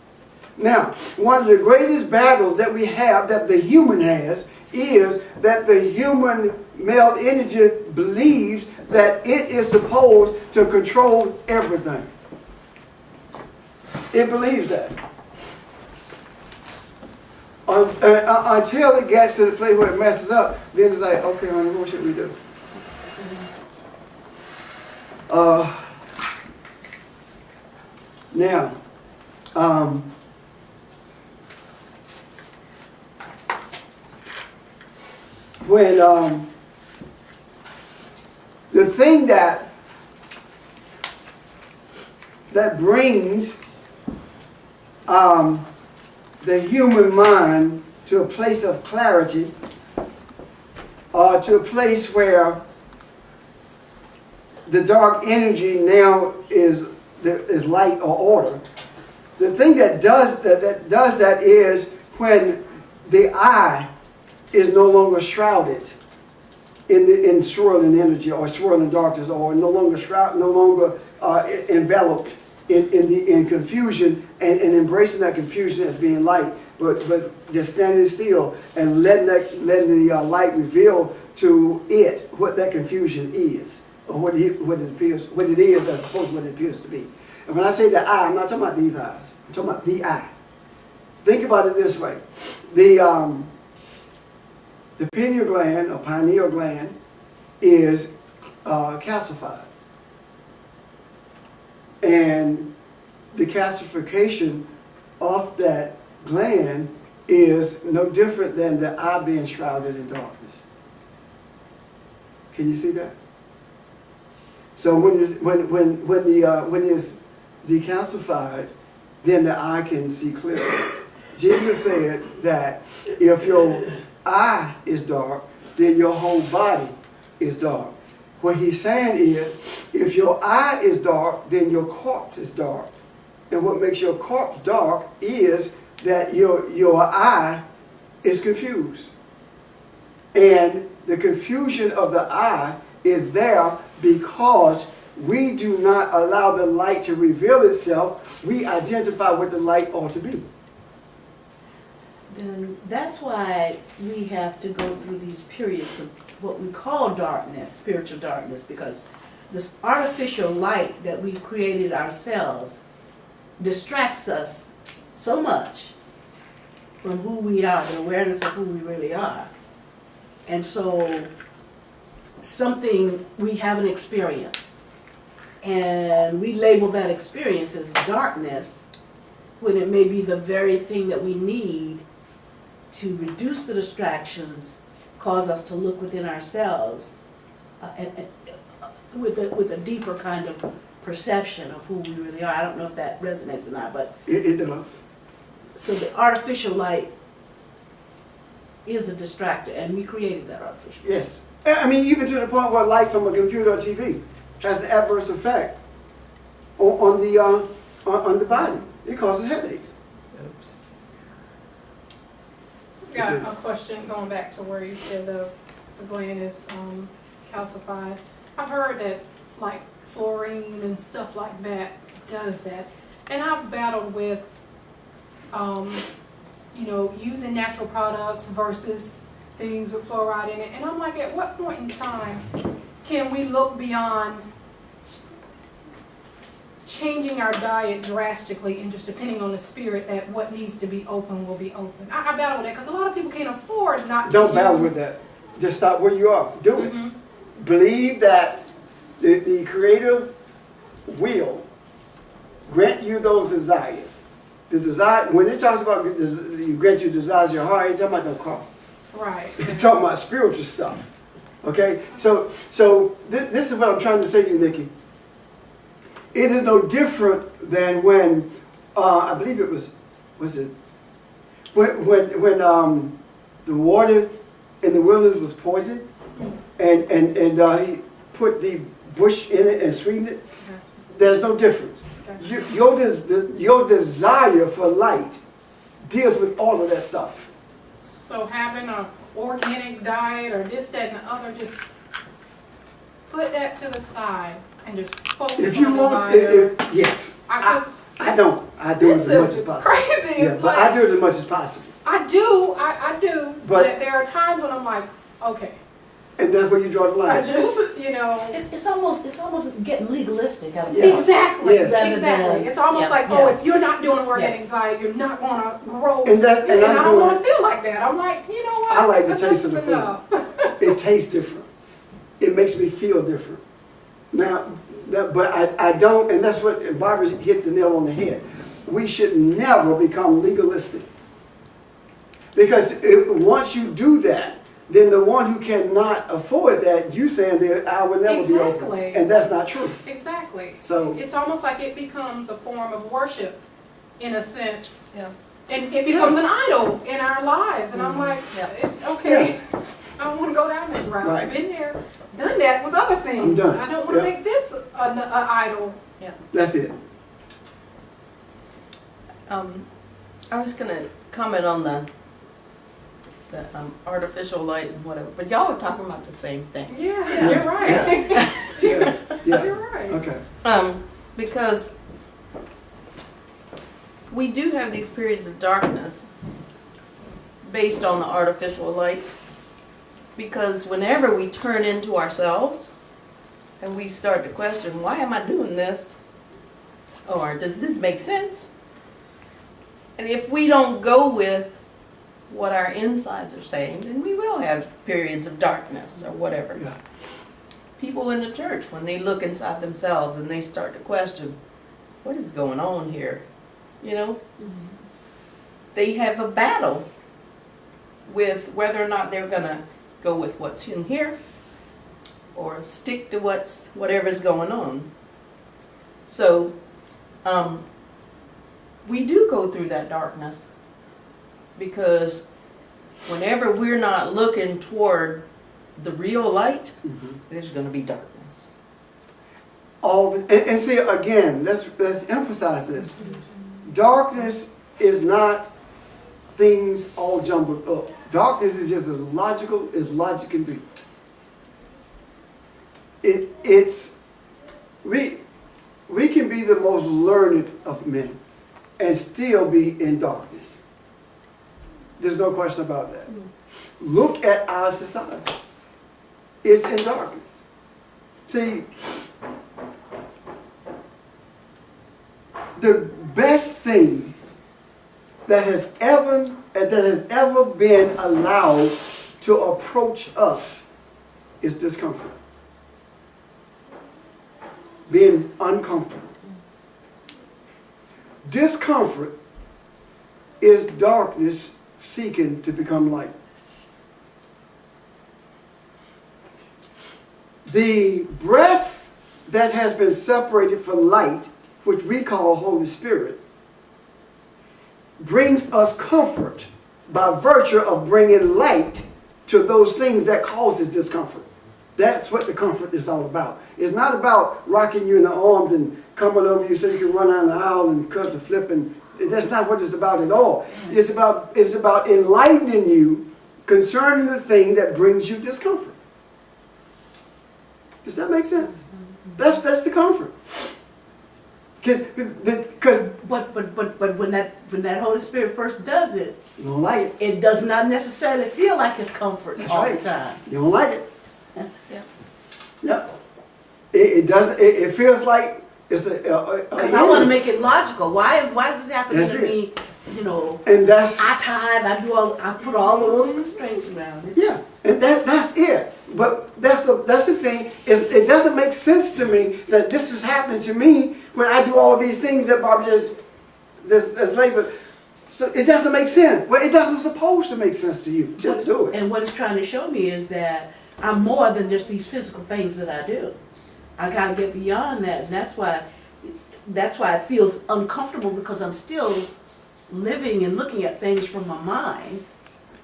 Now, one of the greatest battles that we have, that the human has, is that the human male energy believes that it is supposed to control everything. It believes that. Until it gets to the place where it messes up, then it's like, okay, honey, what should we do? Now, when the thing that brings the human mind to a place of clarity, to a place where the dark energy now is light or order. The thing that does that is when the eye is no longer shrouded in swirling energy or swirling darkness, or no longer enveloped in confusion and embracing that confusion as being light, but just standing still and letting the light reveal to it what that confusion is, or what it is as opposed to what it appears to be. And when I say the eye, I'm not talking about these eyes. I'm talking about the eye. Think about it this way: the pineal gland or pineal gland is calcified, and the calcification of that gland is no different than the eye being shrouded in darkness. Can you see that? So when it's decalcified, then the eye can see clearly. Jesus said that if your eye is dark, then your whole body is dark. What he's saying is, if your eye is dark, then your corpse is dark. And what makes your corpse dark is that your eye is confused. And the confusion of the eye is there because we do not allow the light to reveal itself. We identify what the light ought to be. Then that's why we have to go through these periods of what we call darkness, spiritual darkness, because this artificial light that we've created ourselves distracts us so much from who we are, the awareness of who we really are. And so something we haven't experienced, and we label that experience as darkness when it may be the very thing that we need to reduce the distractions, cause us to look within ourselves and with a deeper kind of perception of who we really are. I don't know if that resonates or not, but it does. So the artificial light is a distractor, and we created that artificial light. Yes. I mean, even to the point where light from a computer or TV has an adverse effect on the body. It causes headaches. Got a question going back to where you said the gland is calcified. I've heard that like fluorine and stuff like that does that. And I've battled with, using natural products versus things with fluoride in it. And I'm like, at what point in time can we look beyond changing our diet drastically and just depending on the spirit that what needs to be open will be open? I battle with that because a lot of people can't afford not to Don't battle with that. Just stop where you are. Do it. Believe that the Creator will grant you those desires. The desire, when it talks about you grant your desires of your heart, it's talking about no car. Right. It's talking about spiritual stuff. Okay? So this is what I'm trying to say to you, Nikki. It is no different than when, I believe it was it, when the water in the wilderness was poisoned, and he put the bush in it and sweetened it. There's no difference. Your desire for light deals with all of that stuff. So having a organic diet or this, that, and the other, just put that to the side and just focus If you on want, desire. yes. I don't. I do it as much as It's possible. crazy. Yeah, It's but like, I do it as much as possible. I do, But- but there are times when I'm like, okay, And that's where you draw the I line. just, you know, It's almost getting legalistic out of Yeah. exactly, Yes. Rather exactly. than- It's almost yeah, like, yeah. oh, if you're not doing an organic Yes. diet, you're not gonna grow. And that- and I'm I don't doing wanna it. feel like that. I'm like, you know what? I like the Enough taste of is the food. enough. It tastes different. It makes me feel different. Now, but I don't, and that's what Barbara hit the nail on the head. We should never become legalistic. Because once you do that, then the one who cannot afford that, you saying that I will never be open. Exactly. And that's not true. Exactly. So, It's almost like it becomes a form of worship, in a sense. Yeah. And it becomes an idol in our lives. And I'm like, okay, I don't want to go down this route. Right. I've been there, done that with other things. I'm done. I don't want to Yeah. make this an idol. that's it. I was gonna comment on the artificial light and whatever, but y'all are talking about the same thing. Yeah, you're right. Yeah. Yeah. You're right. Okay. Because we do have these periods of darkness based on the artificial light. Because whenever we turn into ourselves and we start to question, why am I doing this? Or does this make sense? And if we don't go with what our insides are saying, then we will have periods of darkness or whatever. Yeah. People in the church, when they look inside themselves and they start to question, what is going on here? You know? They have a battle with whether or not they're going to go with what's in here or stick to whatever's going on. So, we do go through that darkness because whenever we're not looking toward the real light, there's going to be darkness. And see, again, let's emphasize this. Darkness is not things all jumbled up. Darkness is just as logical as logic can be. We can be the most learned of men and still be in darkness. There's no question about that. Look at our society. It's in darkness. See, the best thing that has ever been allowed to approach us is discomfort. Being uncomfortable. Discomfort is darkness seeking to become light. The breath that has been separated for light, which we call Holy Spirit, brings us comfort by virtue of bringing light to those things that causes discomfort. That's what the comfort is all about. It's not about rocking you in the arms and coming over you so you can run down the aisle and cut the flip. And that's not what it's about at all. It's about enlightening you concerning the thing that brings you discomfort. Does that make sense? That's the comfort. But when that Holy Spirit first does it, You don't like it. it does not necessarily feel like it's comfort That's all right. the time. You don't like it. Yeah. Yep. It doesn't. It feels like it's a Because I want to make it logical. Why is this happening That's to it. me? You know, And that's I tithe, I put all of those constraints around it. yeah. And that's it. But that's the thing is it doesn't make sense to me that this is happening to me when I do all these things that Barbara just that's labeled. So it doesn't make sense. Well, it doesn't supposed to make sense to you. Just do it. And what it's trying to show me is that I'm more than just these physical things that I do. I got to get beyond that, and that's why that's why it feels uncomfortable, because I'm still living and looking at things from my mind.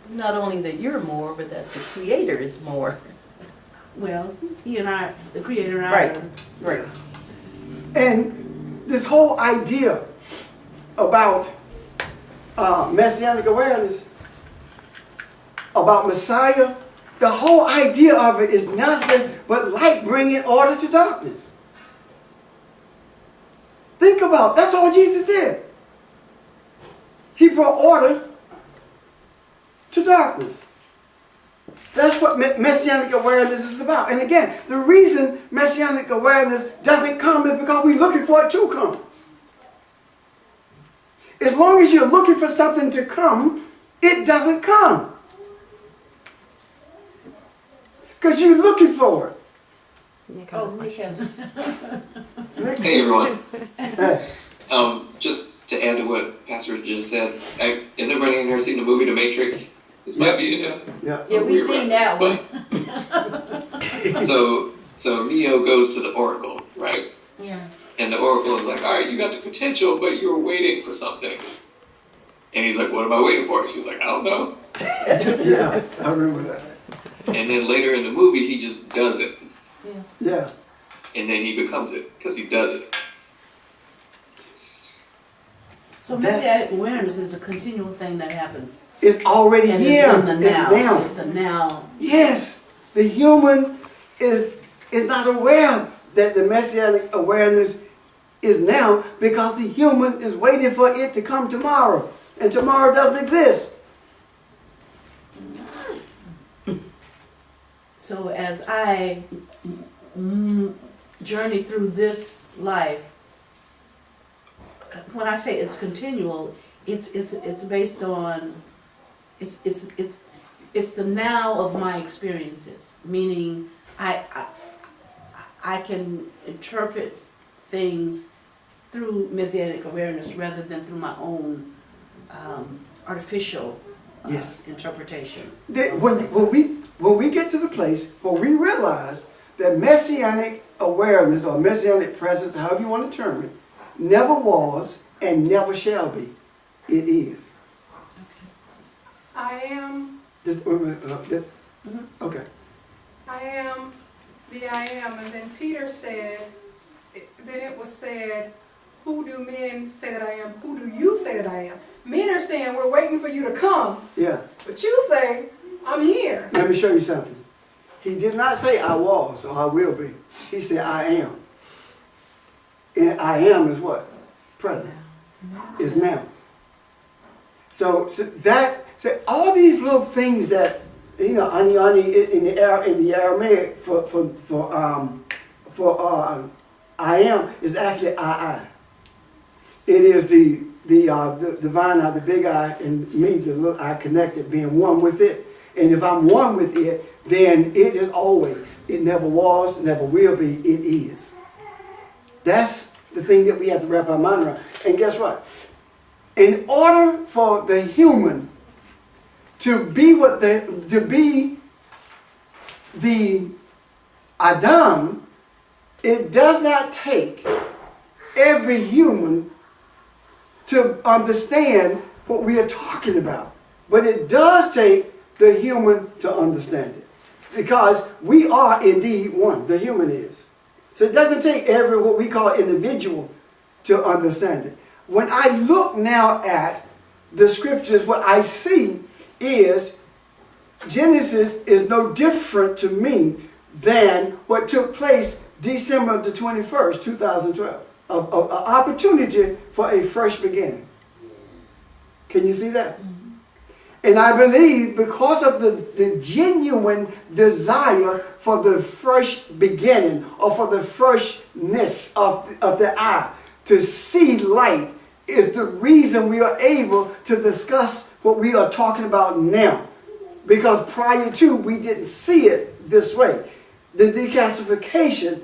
Not only that you're more, but that the Creator is more. Well, he and I, the Creator and I. Right. are- Right. And this whole idea about messianic awareness, about Messiah, the whole idea of it is nothing but light bringing order to darkness. Think about it. That's all Jesus did. He brought order to darkness. That's what messianic awareness is about. And again, the reason messianic awareness doesn't come is because we're looking for it to come. As long as you're looking for something to come, it doesn't come. Because you're looking for it. Oh, Nick has. Hey everyone. Hey, Just to add to what Pastor just said, has everybody in here seen the movie The Matrix? This might be yeah. Yeah, we weird seen that one. reference, so Neo goes to the Oracle, right? Yeah. And the Oracle is like, all right, you got the potential, but you're waiting for something. And he's like, what am I waiting for? She's like, I don't know. Yeah, I remember that. And then later in the movie, he just does it. Yeah. And then he becomes it, because he does it. So messianic awareness is a continual thing that happens. It's already And here. it's in the It's now. now. It's the now. Yes, the human is not aware that the messianic awareness is now, because the human is waiting for it to come tomorrow, and tomorrow doesn't exist. So as I journey through this life, when I say it's continual, it's based on it's the now of my experiences. Meaning, I can interpret things through messianic awareness rather than through my own artificial Yes. interpretation. When we get to the place where we realize that messianic awareness or messianic presence, however you want to term it, never was and never shall be. It is. I am, This, okay. I am the I am. And then Peter said, then it was said, who do men say that I am? Who do you say that I am? Men are saying, we're waiting for you to come. Yeah. But you say, I'm here. Let me show you something. He did not say I was or I will be. He said I am. And I am is what? Present. Is now. So all these little things that, you know, ani in the Aramaic for I am is actually I. It is the divine I, the big I, and me, the little I connected, being one with it. And if I'm one with it, then it is always. It never was, never will be, it is. That's the thing that we have to wrap our mind around. And guess what? In order for the human to be the Adam, it does not take every human to understand what we are talking about. But it does take the human to understand it. Because we are indeed one, the human is. So it doesn't take every what we call individual to understand it. When I look now at the scriptures, what I see is Genesis is no different to me than what took place December the 21st, 2012. An opportunity for a fresh beginning. Can you see that? Mm-hmm. And I believe because of the genuine desire for the fresh beginning or for the freshness of the eye to see light is the reason we are able to discuss what we are talking about now. Because prior to, we didn't see it this way. The declassification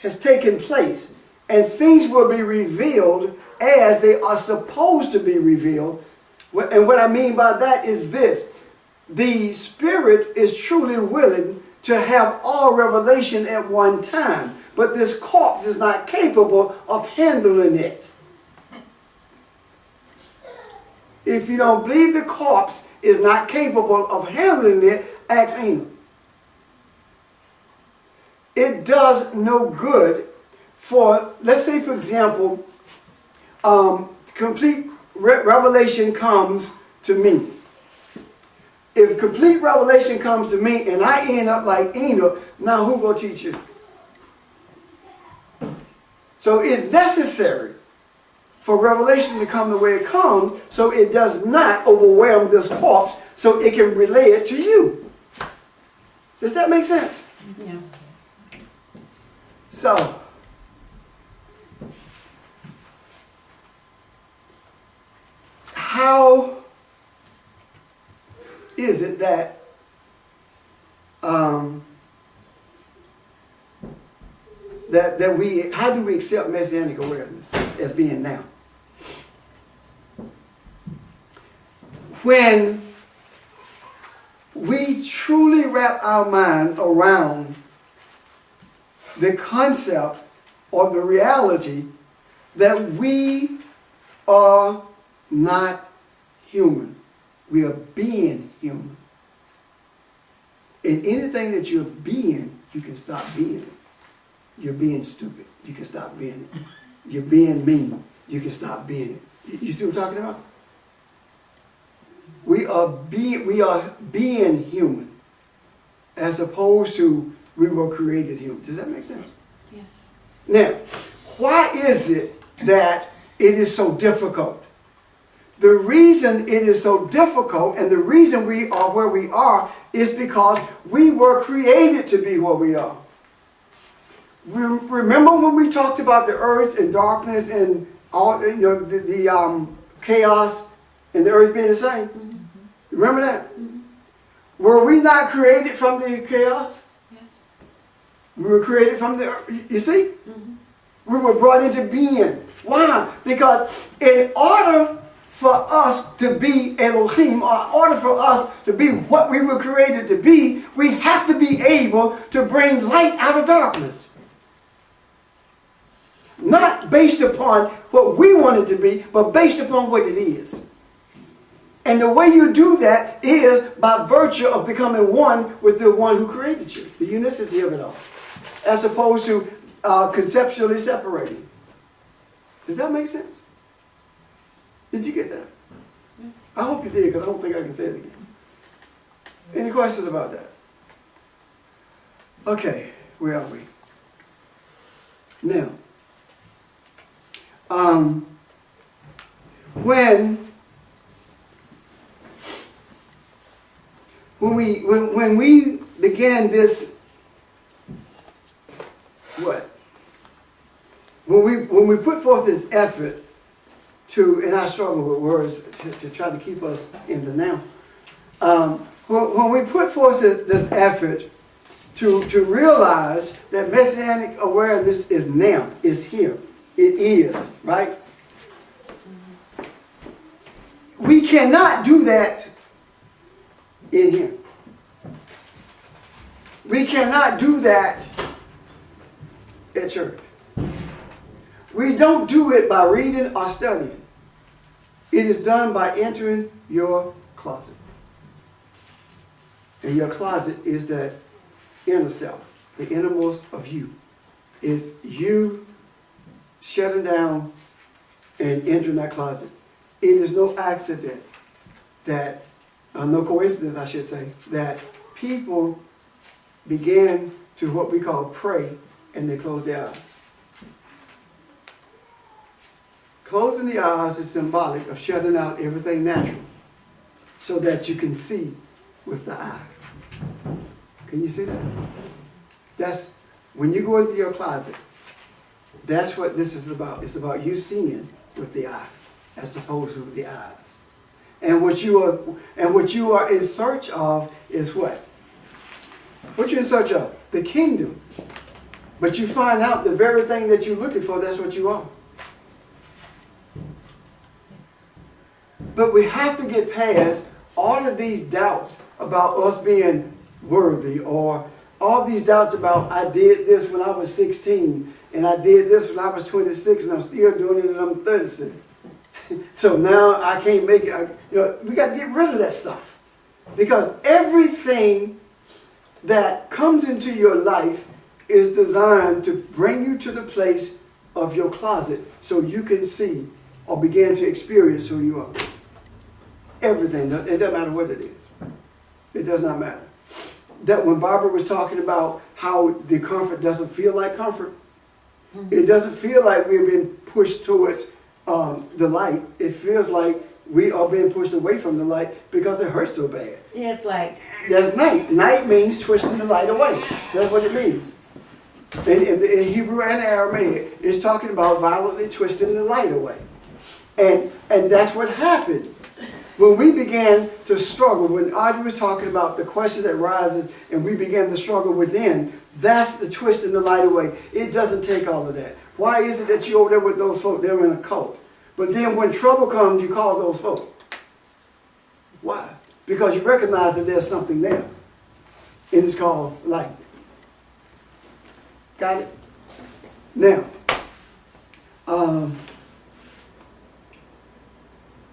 has taken place. And things will be revealed as they are supposed to be revealed. And what I mean by that is this. The Spirit is truly willing to have all revelation at one time. but this corpse is not capable of handling it. If you don't believe the corpse is not capable of handling it, ask Enoch. It does no good for, let's say for example, complete revelation comes to me. If complete revelation comes to me and I end up like Enoch, now who will teach you? So it's necessary for revelation to come the way it comes so it does not overwhelm this corpse so it can relay it to you. Does that make sense? Yeah. So, how is it that how do we accept messianic awareness as being now? When we truly wrap our mind around the concept or the reality that we are not human. We are being human. And anything that you're being, you can stop being it. You're being stupid. You can stop being it. You're being mean. You can stop being it. You see what I'm talking about? We are being human as opposed to we were created human. Does that make sense? Yes. Now, why is it that it is so difficult? The reason it is so difficult and the reason we are where we are is because we were created to be where we are. Remember when we talked about the earth and darkness and all, the chaos and the earth being the same? Mm-hmm. Remember that? Mm-hmm. Were we not created from the chaos? Yes. We were created from the earth. You see? Mm-hmm. We were brought into being. Why? Because in order for us to be Elohim, or in order for us to be what we were created to be, we have to be able to bring light out of darkness. Not based upon what we want it to be, but based upon what it is. And the way you do that is by virtue of becoming one with the one who created you, the unicity of it all, as opposed to conceptually separating. Does that make sense? Did you get that? I hope you did, because I don't think I can say it again. Any questions about that? Okay, where are we? Now, when we began this, when we put forth this effort to, and I struggle with words to try to keep us in the now. When we put forth this effort to realize that messianic awareness is now, is here, it is, right? We cannot do that in here. We cannot do that at church. We don't do it by reading or studying. It is done by entering your closet. And your closet is that inner self, the innermost of you. Is you shutting down and entering that closet. It is no accident that, no coincidence I should say, that people began to what we call pray and they close their eyes. Closing the eyes is symbolic of shutting out everything natural so that you can see with the eye. Can you see that? That's when you go into your closet, that's what this is about. It's about you seeing with the eye as opposed to with the eyes. And what you are in search of is what? What you're in search of? The kingdom. But you find out the very thing that you're looking for, that's what you are. But we have to get past all of these doubts about us being worthy or all these doubts about I did this when I was 16, and I did this when I was 26, and I'm still doing it when I'm 36. So now I can't make it. We got to get rid of that stuff. Because everything that comes into your life is designed to bring you to the place of your closet so you can see or begin to experience who you are. Everything. It doesn't matter what it is. It does not matter. That when Barbara was talking about how the comfort doesn't feel like comfort, it doesn't feel like we're being pushed towards the light. It feels like we are being pushed away from the light because it hurts so bad. Yeah, it's like, That's night. Night means twisting the light away. That's what it means. In Hebrew and Aramaic, it's talking about violently twisting the light away. And that's what happened. When we began to struggle, when Audrey was talking about the question that rises and we began to struggle within, that's the twisting the light away. It doesn't take all of that. Why is it that you're over there with those folk? They're in a cult. But then when trouble comes, you call those folk. Why? Because you recognize that there's something there. And it's called light. Got it? Now,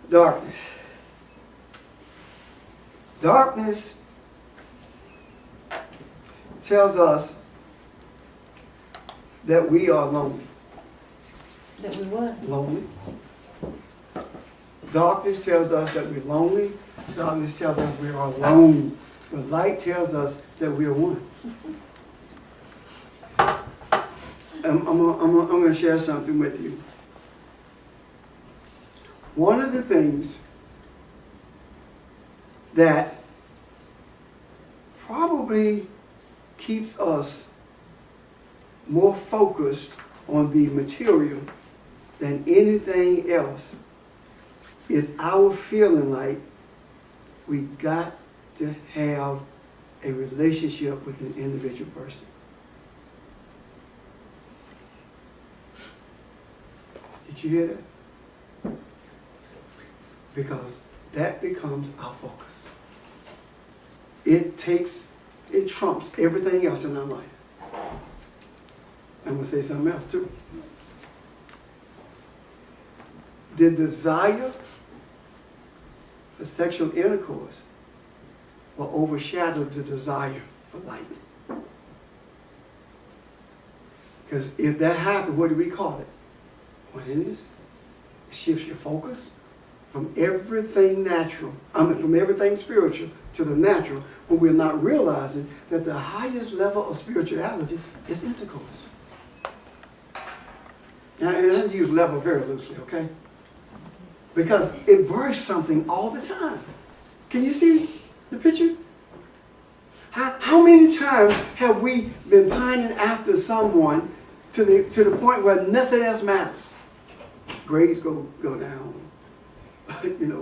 darkness. Darkness tells us that we are lonely. that we what? Lonely. Darkness tells us that we're lonely. Darkness tells us we are alone. But light tells us that we are one. I'm going to share something with you. One of the things that probably keeps us more focused on the material than anything else is our feeling like we got to have a relationship with an individual person. Did you hear that? Because that becomes our focus. It trumps everything else in our life. I'm going to say something else too. The desire for sexual intercourse will overshadow the desire for light. Because if that happens, what do we call it? Holiness. It shifts your focus from everything natural, from everything spiritual to the natural, when we're not realizing that the highest level of spirituality is intercourse. Now, and I use level very loosely, okay? Because it bursts something all the time. Can you see the picture? How many times have we been pining after someone to the point where nothing else matters? Grades go down.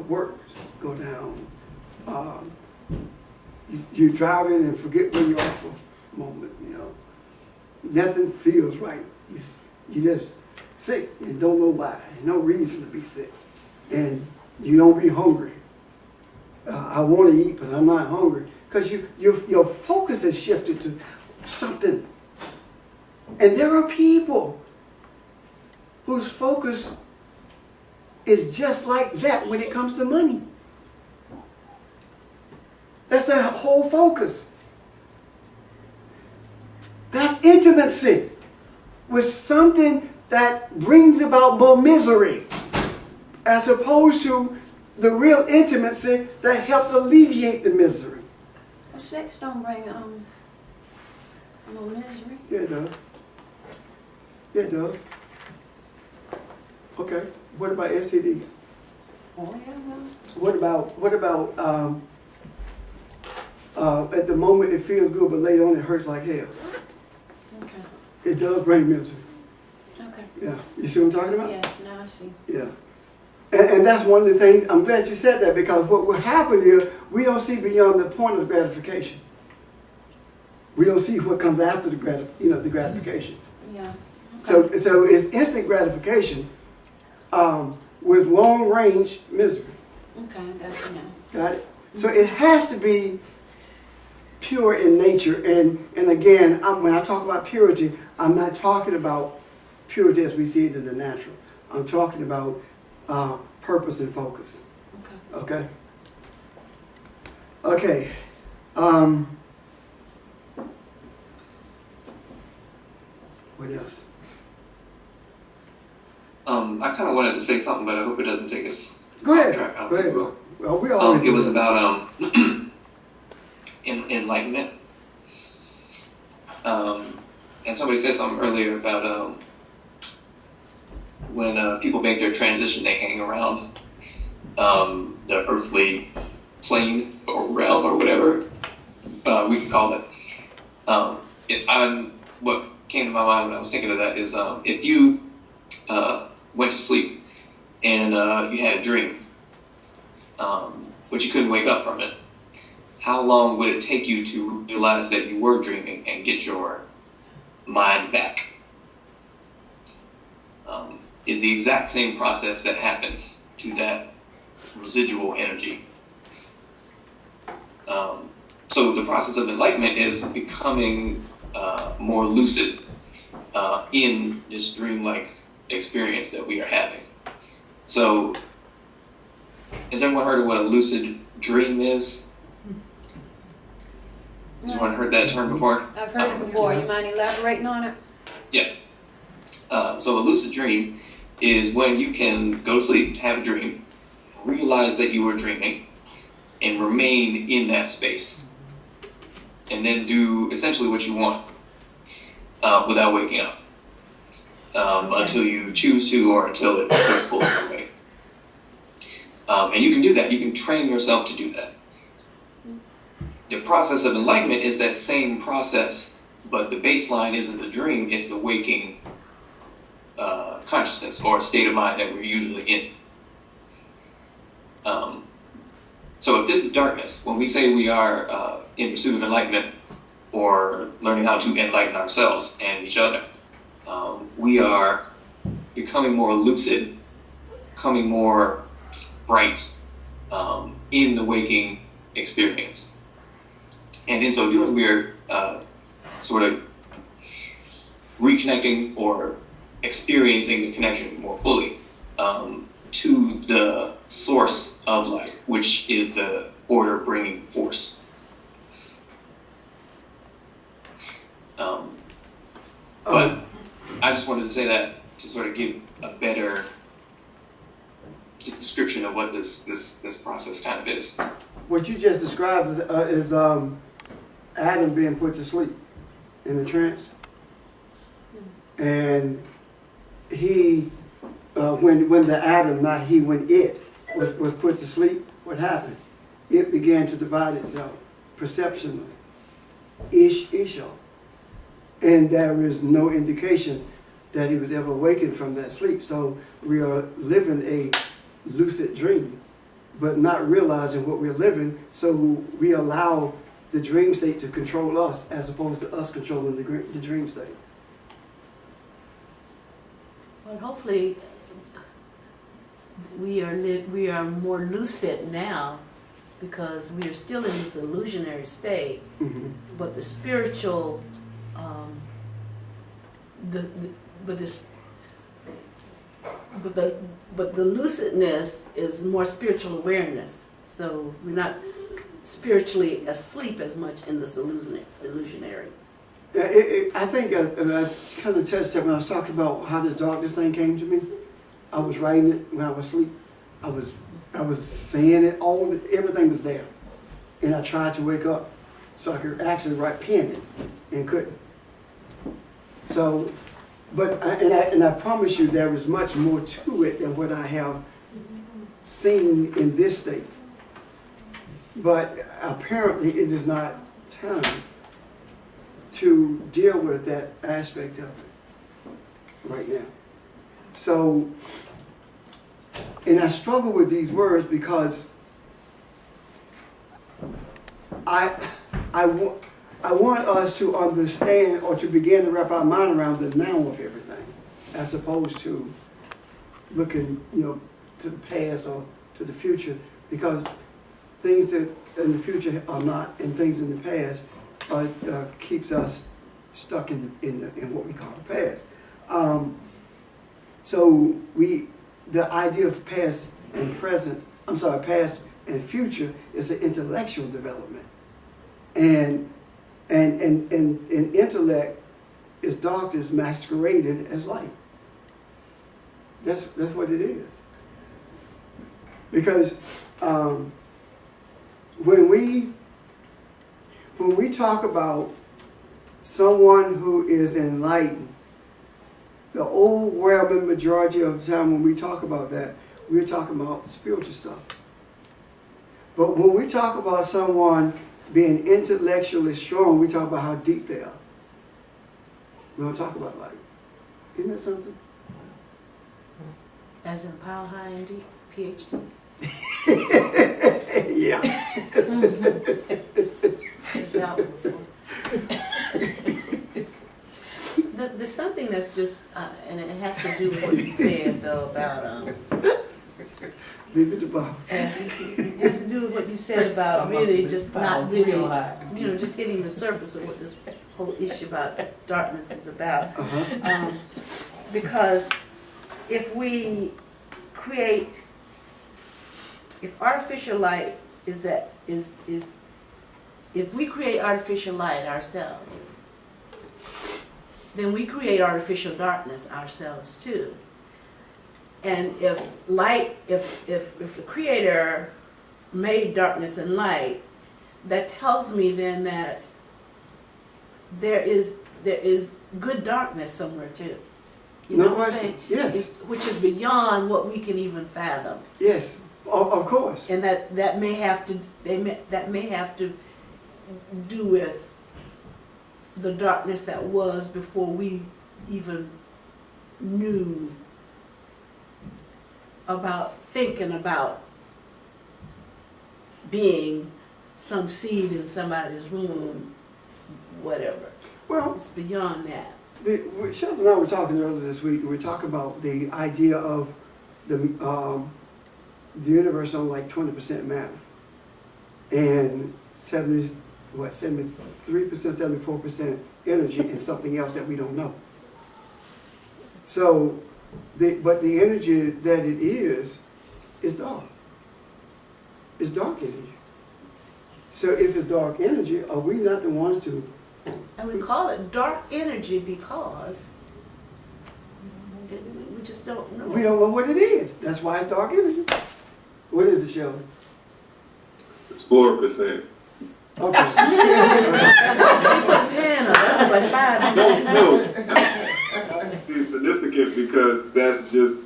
Work go down. You drive in and forget where you are for a moment. Nothing feels right. You just sick and don't know why. No reason to be sick, and you don't be hungry. I want to eat, but I'm not hungry because your focus is shifted to something. And there are people whose focus is just like that when it comes to money. That's their whole focus. That's intimacy with something that brings about more misery, as opposed to the real intimacy that helps alleviate the misery. Well, sex don't bring no misery. Yeah, it does. Yeah, it does. Okay. What about STDs? Oh yeah, well. What about at the moment it feels good, but later on it hurts like hell? Okay. It does bring misery. Okay. Yeah. You see what I'm talking about? Yes, now I see. Yeah. And that's one of the things, I'm glad you said that, because what will happen is we don't see beyond the point of gratification. We don't see what comes after the gratification. Yeah. Okay. So it's instant gratification with long range misery. Okay, I got you now. Got it? So it has to be pure in nature. And again, when I talk about purity, I'm not talking about purity as we see it in the natural. I'm talking about purpose and focus. Okay? Okay. What else? I kind of wanted to say something, but I hope it doesn't take us Go ahead. off track. I don't Go think ahead. it will. Well, we always It was do. about enlightenment. And somebody said something earlier about when people make their transition, they hang around the earthly plane or realm or whatever we can call it. What came to my mind when I was thinking of that is if you went to sleep and you had a dream, but you couldn't wake up from it, how long would it take you to realize that you were dreaming and get your mind back? Is the exact same process that happens to that residual energy. So the process of enlightenment is becoming more lucid in this dreamlike experience that we are having. So, has everyone heard of what a lucid dream is? Has anyone heard that term before? I've heard it before. You mind elaborating on it? Yeah. So a lucid dream is when you can go to sleep, have a dream, realize that you were dreaming, and remain in that space. And then do essentially what you want without waking up. Until you choose to or until it pulls you away. And you can do that. You can train yourself to do that. The process of enlightenment is that same process, but the baseline isn't the dream, it's the waking consciousness or state of mind that we're usually in. So if this is darkness, when we say we are in pursuit of enlightenment or learning how to enlighten ourselves and each other, we are becoming more lucid, becoming more bright in the waking experience. And in so doing, we're sort of reconnecting or experiencing the connection more fully to the source of life, which is the order-bringing force. But I just wanted to say that to sort of give a better description of what this process kind of is. What you just described is Adam being put to sleep in the trance. And he, when the Adam, not he, when it was put to sleep, what happened? It began to divide itself perceptionally. Isha. And there is no indication that he was ever awakened from that sleep. So we are living a lucid dream, but not realizing what we're living. So we allow the dream state to control us as opposed to us controlling the dream state. Well, hopefully we are more lucid now because we are still in this illusionary state, Mm-hmm. but the spiritual, but the lucidness is more spiritual awareness. So we're not spiritually asleep as much in this illusionary. I think I kind of touched that when I was talking about how this darkness thing came to me. I was writing it when I was asleep. I was saying it, everything was there. And I tried to wake up so I could actually write pen it and couldn't. So, but I promise you there is much more to it than what I have seen in this state. But apparently it is not time to deal with that aspect of it right now. So, and I struggle with these words because I want us to understand or to begin to wrap our mind around the now of everything, as opposed to looking, to the past or to the future, because things that in the future are not, and things in the past keeps us stuck in what we call the past. So the idea of past and present, past and future is an intellectual development. And intellect is darkness masquerading as light. That's what it is. Because when we talk about someone who is enlightened, the overwhelming majority of the time when we talk about that, we're talking about spiritual stuff. But when we talk about someone being intellectually strong, we talk about how deep they are. We don't talk about light. Isn't that something? As in Pile High and Deep, PhD. Yeah. There's something that's just, and it has to do with what you said though about, Leave it to Bob. it has to do with what you said about really just not really, just hitting the surface of what this whole issue about darkness is about. Uh-huh. Because if we create, if artificial light if we create artificial light ourselves, then we create artificial darkness ourselves too. And if the Creator made darkness and light, that tells me then that there is good darkness somewhere too. You know No what I'm question. saying? Yes. Which is beyond what we can even fathom. Yes. Of course. And that may have to do with the darkness that was before we even knew about thinking about being some seed in somebody's womb, whatever. Well, It's beyond that. Sheldon and I were talking earlier this week. We were talking about the idea of the universe on like 20% matter, and 73%, 74% energy, and something else that we don't know. So, but the energy that it is dark. It's dark energy. So if it's dark energy, are we not the ones to? And we call it dark energy because we just don't know. We don't know what it is. That's why it's dark energy. What is it, Sheldon? It's 4%. Okay. His hand up, like five. No. It's significant because that's just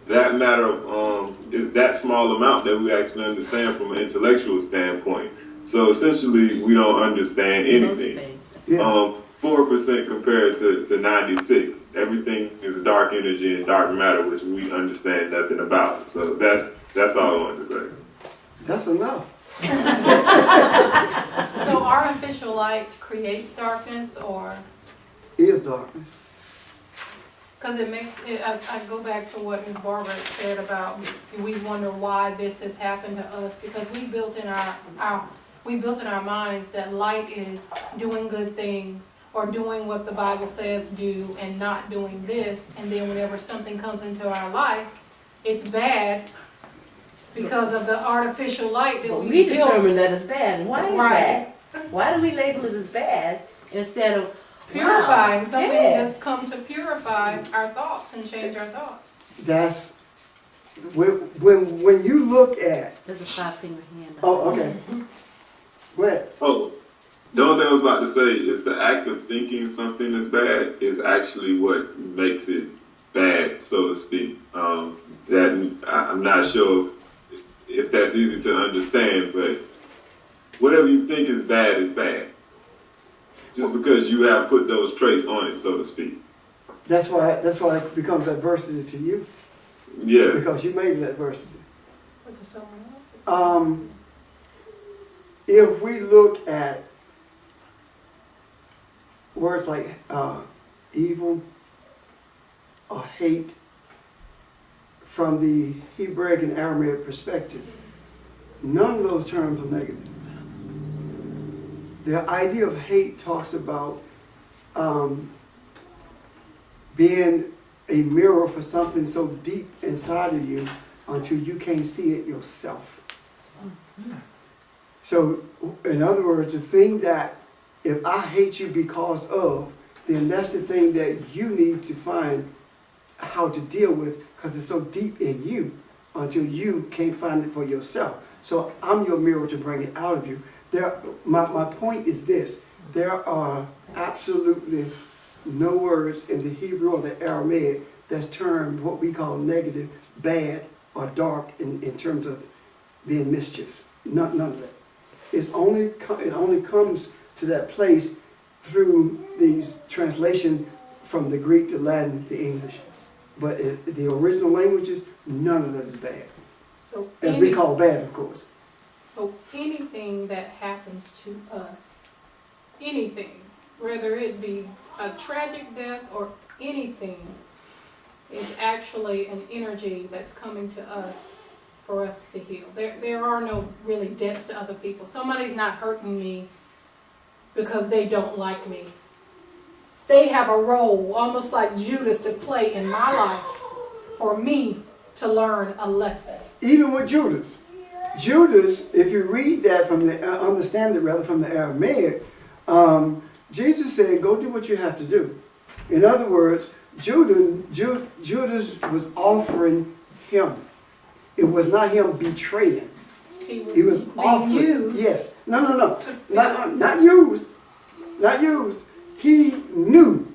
that matter of is that small amount that we actually understand from an intellectual standpoint. So essentially, we don't understand anything. Yeah. 4% compared to 96. Everything is dark energy and dark matter, which we understand nothing about. So that's all I wanted to say. That's enough. So artificial light creates darkness, or? Is darkness. Because it makes it, I go back to what Ms. Barbara said about we wonder why this has happened to us, because we built in our minds that light is doing good things or doing what the Bible says do and not doing this, and then whenever something comes into our life, it's bad because of the artificial light that But we we built. determine that it's bad. And why is Right. that? Why do we label it as bad instead of Purifying, wow, something yeah. that's come to purify our thoughts and change our thoughts. That's when you look at. There's a 5-finger hand. Oh, okay. Go ahead. Oh, the only thing I was about to say is the act of thinking something is bad is actually what makes it bad, so to speak. That I'm not sure if that's easy to understand, but whatever you think is bad. Just because you have put those traits on it, so to speak. That's why it becomes adversity to you. Yes. Because you made it adversity. But to someone else. If we look at words like evil or hate from the Hebraic and Aramaic perspective, none of those terms are negative. The idea of hate talks about being a mirror for something so deep inside of you until you can't see it yourself. So, in other words, the thing that if I hate you because of, then that's the thing that you need to find how to deal with, because it's so deep in you until you can't find it for yourself. So I'm your mirror to bring it out of you. My point is this: there are absolutely no words in the Hebrew or the Aramaic that's termed what we call negative, bad, or dark in terms of being mischief. None of that. It only comes to that place through these translation from the Greek to Latin to English. But the original languages, none of that is bad. So As we call bad, of course. So anything that happens to us, anything, whether it be a tragic death or anything, is actually an energy that's coming to us for us to heal. There are no really deaths to other people. Somebody's not hurting me because they don't like me. They have a role, almost like Judas, to play in my life for me to learn a lesson. Even with Judas. Judas, if you read that from the, understand it rather from the Aramaic, Jesus said, go do what you have to do. In other words, Judas was offering him. It was not him betraying. He was offering. Used. Yes. No. Not used. Not used. He knew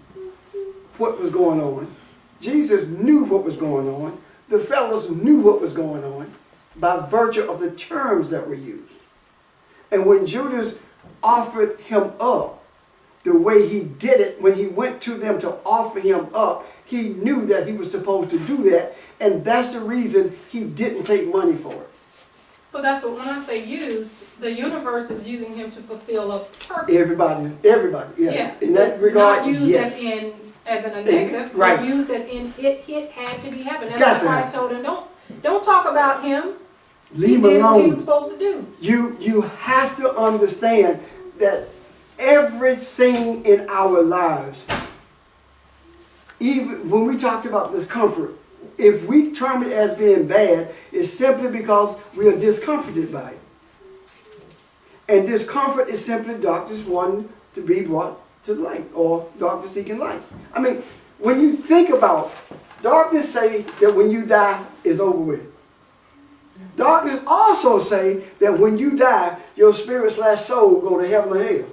what was going on. Jesus knew what was going on. The fellows knew what was going on by virtue of the terms that were used. And when Judas offered him up, the way he did it, when he went to them to offer him up, he knew that he was supposed to do that, and that's the reason he didn't take money for it. Well, that's what, when I say used, the universe is using him to fulfill a purpose. Everybody, yeah. Yeah. In that regard, not used yes. as in a negative, Right. but used as in it had to be happening. That's Got what to Christ told him, don't talk about him. Leave He did what he alone. was supposed to do. You have to understand that everything in our lives, even when we talked about discomfort, if we term it as being bad, it's simply because we are discomforted by it. And discomfort is simply darkness wanting to be brought to light, or darkness seeking light. I mean, when you think about darkness, say that when you die, it's over with. Darkness also say that when you die, your spirit/soul go to heaven or hell.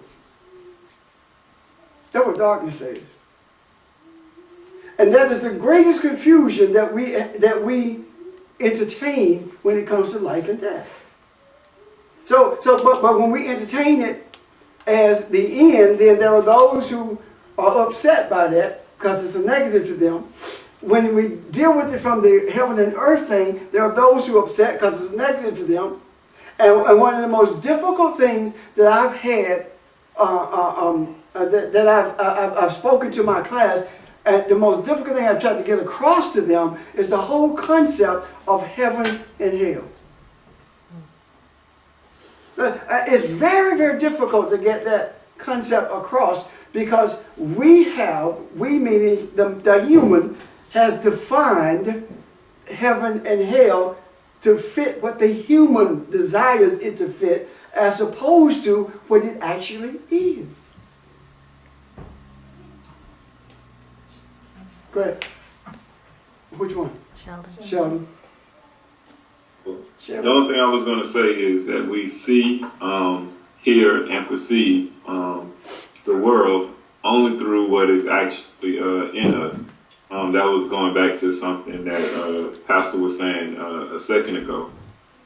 That's what darkness says. And that is the greatest confusion that we entertain when it comes to life and death. But when we entertain it as the end, then there are those who are upset by that because it's a negative to them. When we deal with it from the heaven and earth thing, there are those who are upset because it's negative to them. And one of the most difficult things that I've had, that I've spoken to my class, and the most difficult thing I've tried to get across to them is the whole concept of heaven and hell. It's very, very difficult to get that concept across because we meaning the human, has defined heaven and hell to fit what the human desires it to fit, as opposed to what it actually is. Go ahead. Which one? Sheldon. The only thing I was going to say is that we see, hear, and perceive the world only through what is actually in us. That was going back to something that Pastor was saying a second ago.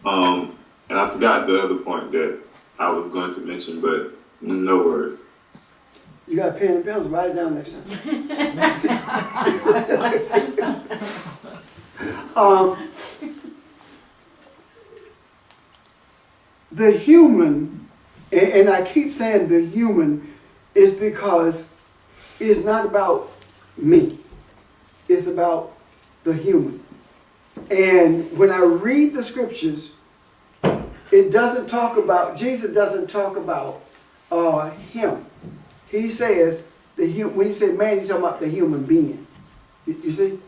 And I forgot the other point that I was going to mention, but no worries. You got a pen and pencil, write it down next time. The human, and I keep saying the human, is because it's not about me. It's about the human. And when I read the scriptures, it doesn't talk about, Jesus doesn't talk about him. He says, when you say man, you're talking about the human being. You see?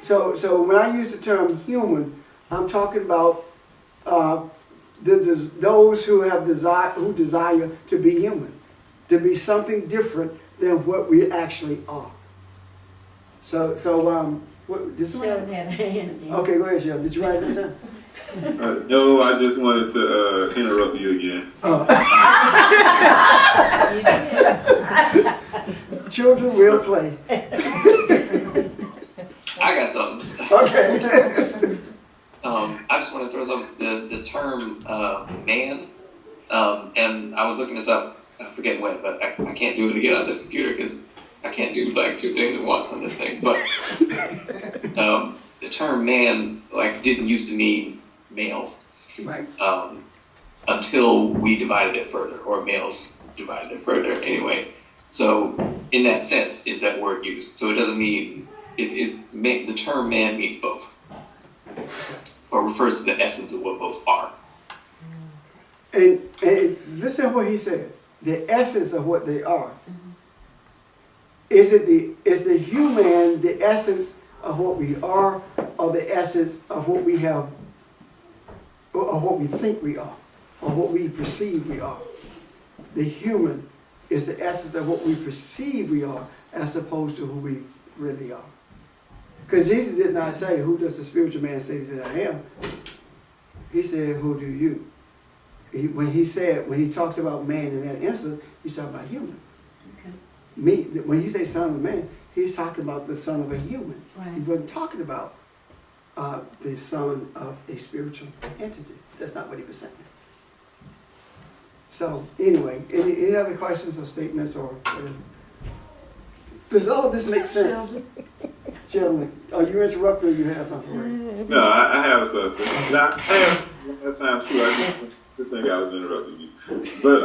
So when I use the term human, I'm talking about those who have who desire to be human, to be something different than what we actually are. Did somebody? Sheldon had a hand again. Okay, go ahead, Sheldon. Did you write it down? No, I just wanted to interrupt you again. Children will play. I got something. Okay. I just want to throw something. The term man, and I was looking this up. I forget when, but I can't do it again on this computer because I can't do like two things at once on this thing. But the term man didn't used to mean male, Right. Until we divided it further, or males divided it further. Anyway, so in that sense, is that word used? So it doesn't mean the term man means both, or refers to the essence of what both are. And listen to what he said. The essence of what they are. Is the human the essence of what we are, or the essence of what we have, or what we think we are, or what we perceive we are? The human is the essence of what we perceive we are, as opposed to who we really are. Because Jesus did not say, "Who does the spiritual man say that I am?" He said, "Who do you?" When he talks about man in that instant, he's talking about human. Okay. When he says son of man, he's talking about the son of a human. Right. He wasn't talking about the son of a spiritual entity. That's not what he was saying. So anyway, any other questions or statements or whatever? Does all of this make sense? Gentlemen, are you interrupted or you have something? Right? No, I have something. Now, I have last time too. I just think I was interrupting you. But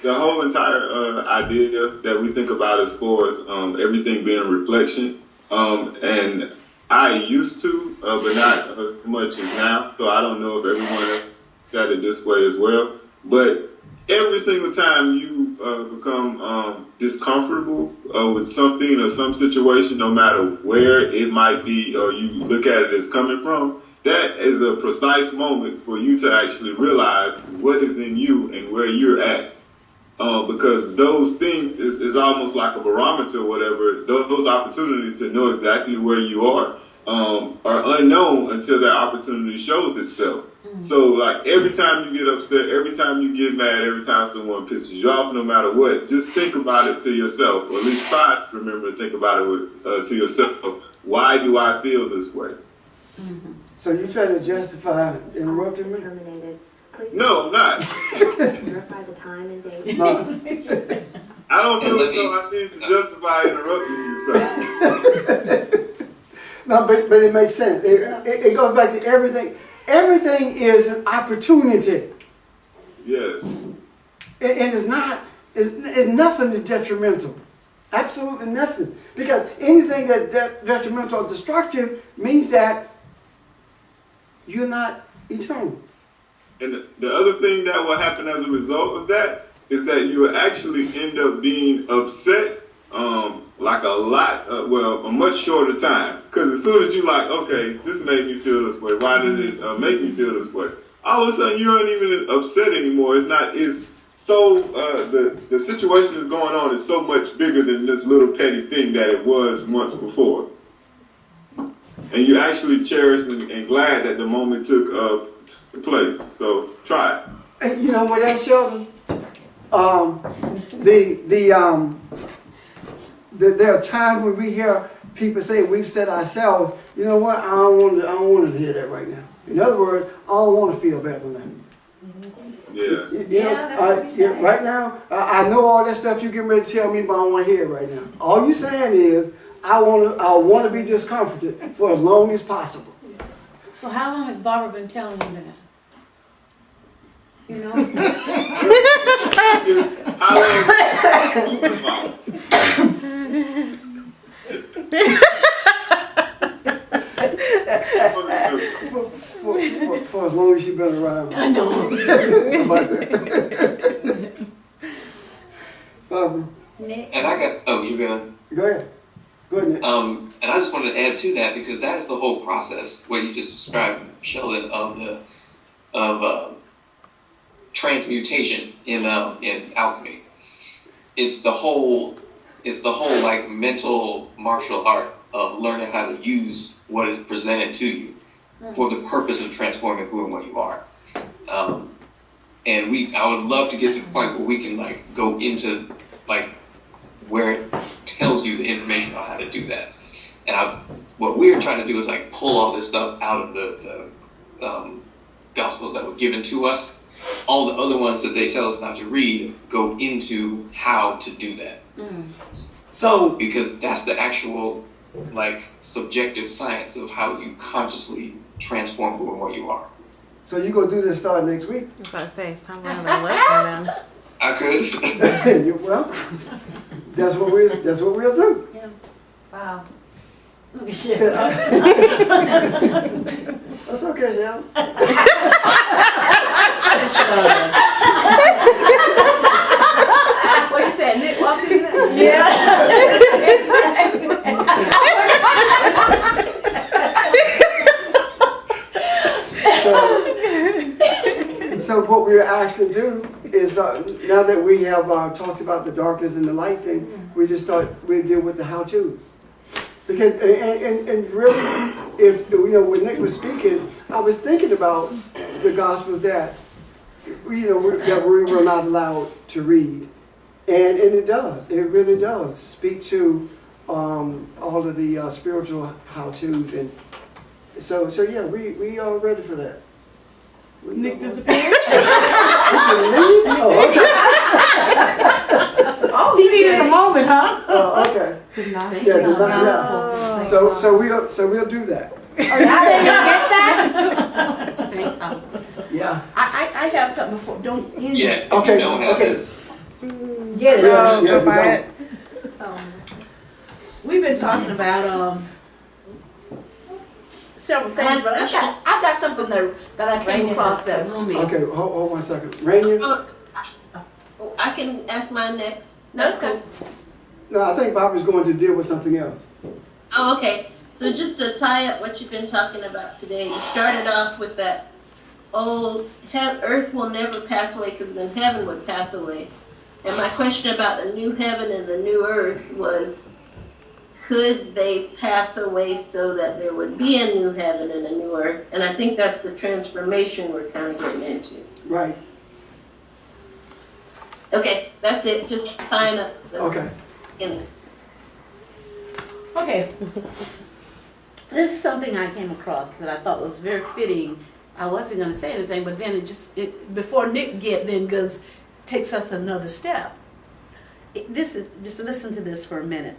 the whole entire idea that we think about as far as everything being a reflection, and I used to, but not as much as now. So I don't know if everyone else said it this way as well. But every single time you become discomfortable with something or some situation, no matter where it might be, or you look at it as coming from, that is a precise moment for you to actually realize what is in you and where you're at. Because those things is almost like a barometer or whatever. Those opportunities to know exactly where you are unknown until that opportunity shows itself. So like every time you get upset, every time you get mad, every time someone pisses you off, no matter what, just think about it to yourself, or at least try to remember to think about it to yourself. Why do I feel this way? So you trying to justify interrupting me? Terminated. Please No, I'm not. verify the time and date. No. I don't feel And as though I need to justify interrupting you, sir. No, but it makes sense. It goes back to everything. Everything is an opportunity. Yes. And it's not, it's nothing is detrimental. Absolutely nothing. Because anything that's detrimental or destructive means that you're not eternal. And the other thing that will happen as a result of that is that you will actually end up being upset like a much shorter time. Because as soon as you like, okay, this made me feel this way. Why did it make me feel this way? All of a sudden, you aren't even upset anymore. It's so the situation is going on is so much bigger than this little petty thing that it was months before. And you're actually cherished and glad that the moment took place. So try it. And you know what else, Sheldon? There are times when we hear people say we've said ourselves, you know what? I don't want to hear that right now. In other words, I don't want to feel better now. Yeah. That's what we say. Right now, I know all that stuff you're getting ready to tell me, but I don't want to hear it right now. All you're saying is, I want to be discomforted for as long as possible. So how long has Barbara been telling you that? You know? For as long Barbara, Next. And I got, oh, you're gonna, go ahead. Go ahead, Nick. and I just wanted to add to that because that is the whole process what you just described, Sheldon, of transmutation in alchemy. It's the whole like mental martial art of learning how to use what is presented to you for the purpose of transforming who and what you are. And I would love to get to the point where we can like go into like where it tells you the information on how to do that. And what we're trying to do is like pull all this stuff out of the Gospels that were given to us. All the other ones that they tell us not to read go into how to do that. So, Because that's the actual like subjective science of how you consciously transform who and what you are. so you gonna do this starting next week? I was about to say, it's time for another lesson now. I could. Well, that's what we'll do. Wow. That's okay, yeah. What you said, Nick walked in there? So what we're actually do is now that we have talked about the darkness and the light thing, we deal with the how-tos. Because and really, if when Nick was speaking, I was thinking about the Gospels that that we were not allowed to read, and it really does speak to all of the spiritual how-tos, and so yeah, we are ready for that. Nick disappeared? Oh, okay. Oh, he needed a moment, huh? Oh, okay. Yeah. So we'll do that. Are you saying you get that? Same time. Yeah. I have something before. Don't end Yeah. it. Okay. You don't have Okay. this. Get it. Yeah, Go we buy don't. it. We've been talking about several things, but I've got something that I came across that roomy. Okay, hold 1 second. Rainier? I can ask mine next. No, it's good. No, I think Bob is going to deal with something else. Oh, okay. So just to tie up what you've been talking about today, you started off with that, earth will never pass away because then heaven would pass away. And my question about the new heaven and the new earth was, could they pass away so that there would be a new heaven and a new earth? And I think that's the transformation we're kind of getting into. Right. Okay, that's it. Just tying up the Okay. in. Okay. This is something I came across that I thought was very fitting. I wasn't going to say anything, but then before Nick takes us another step. This is, just listen to this for a minute.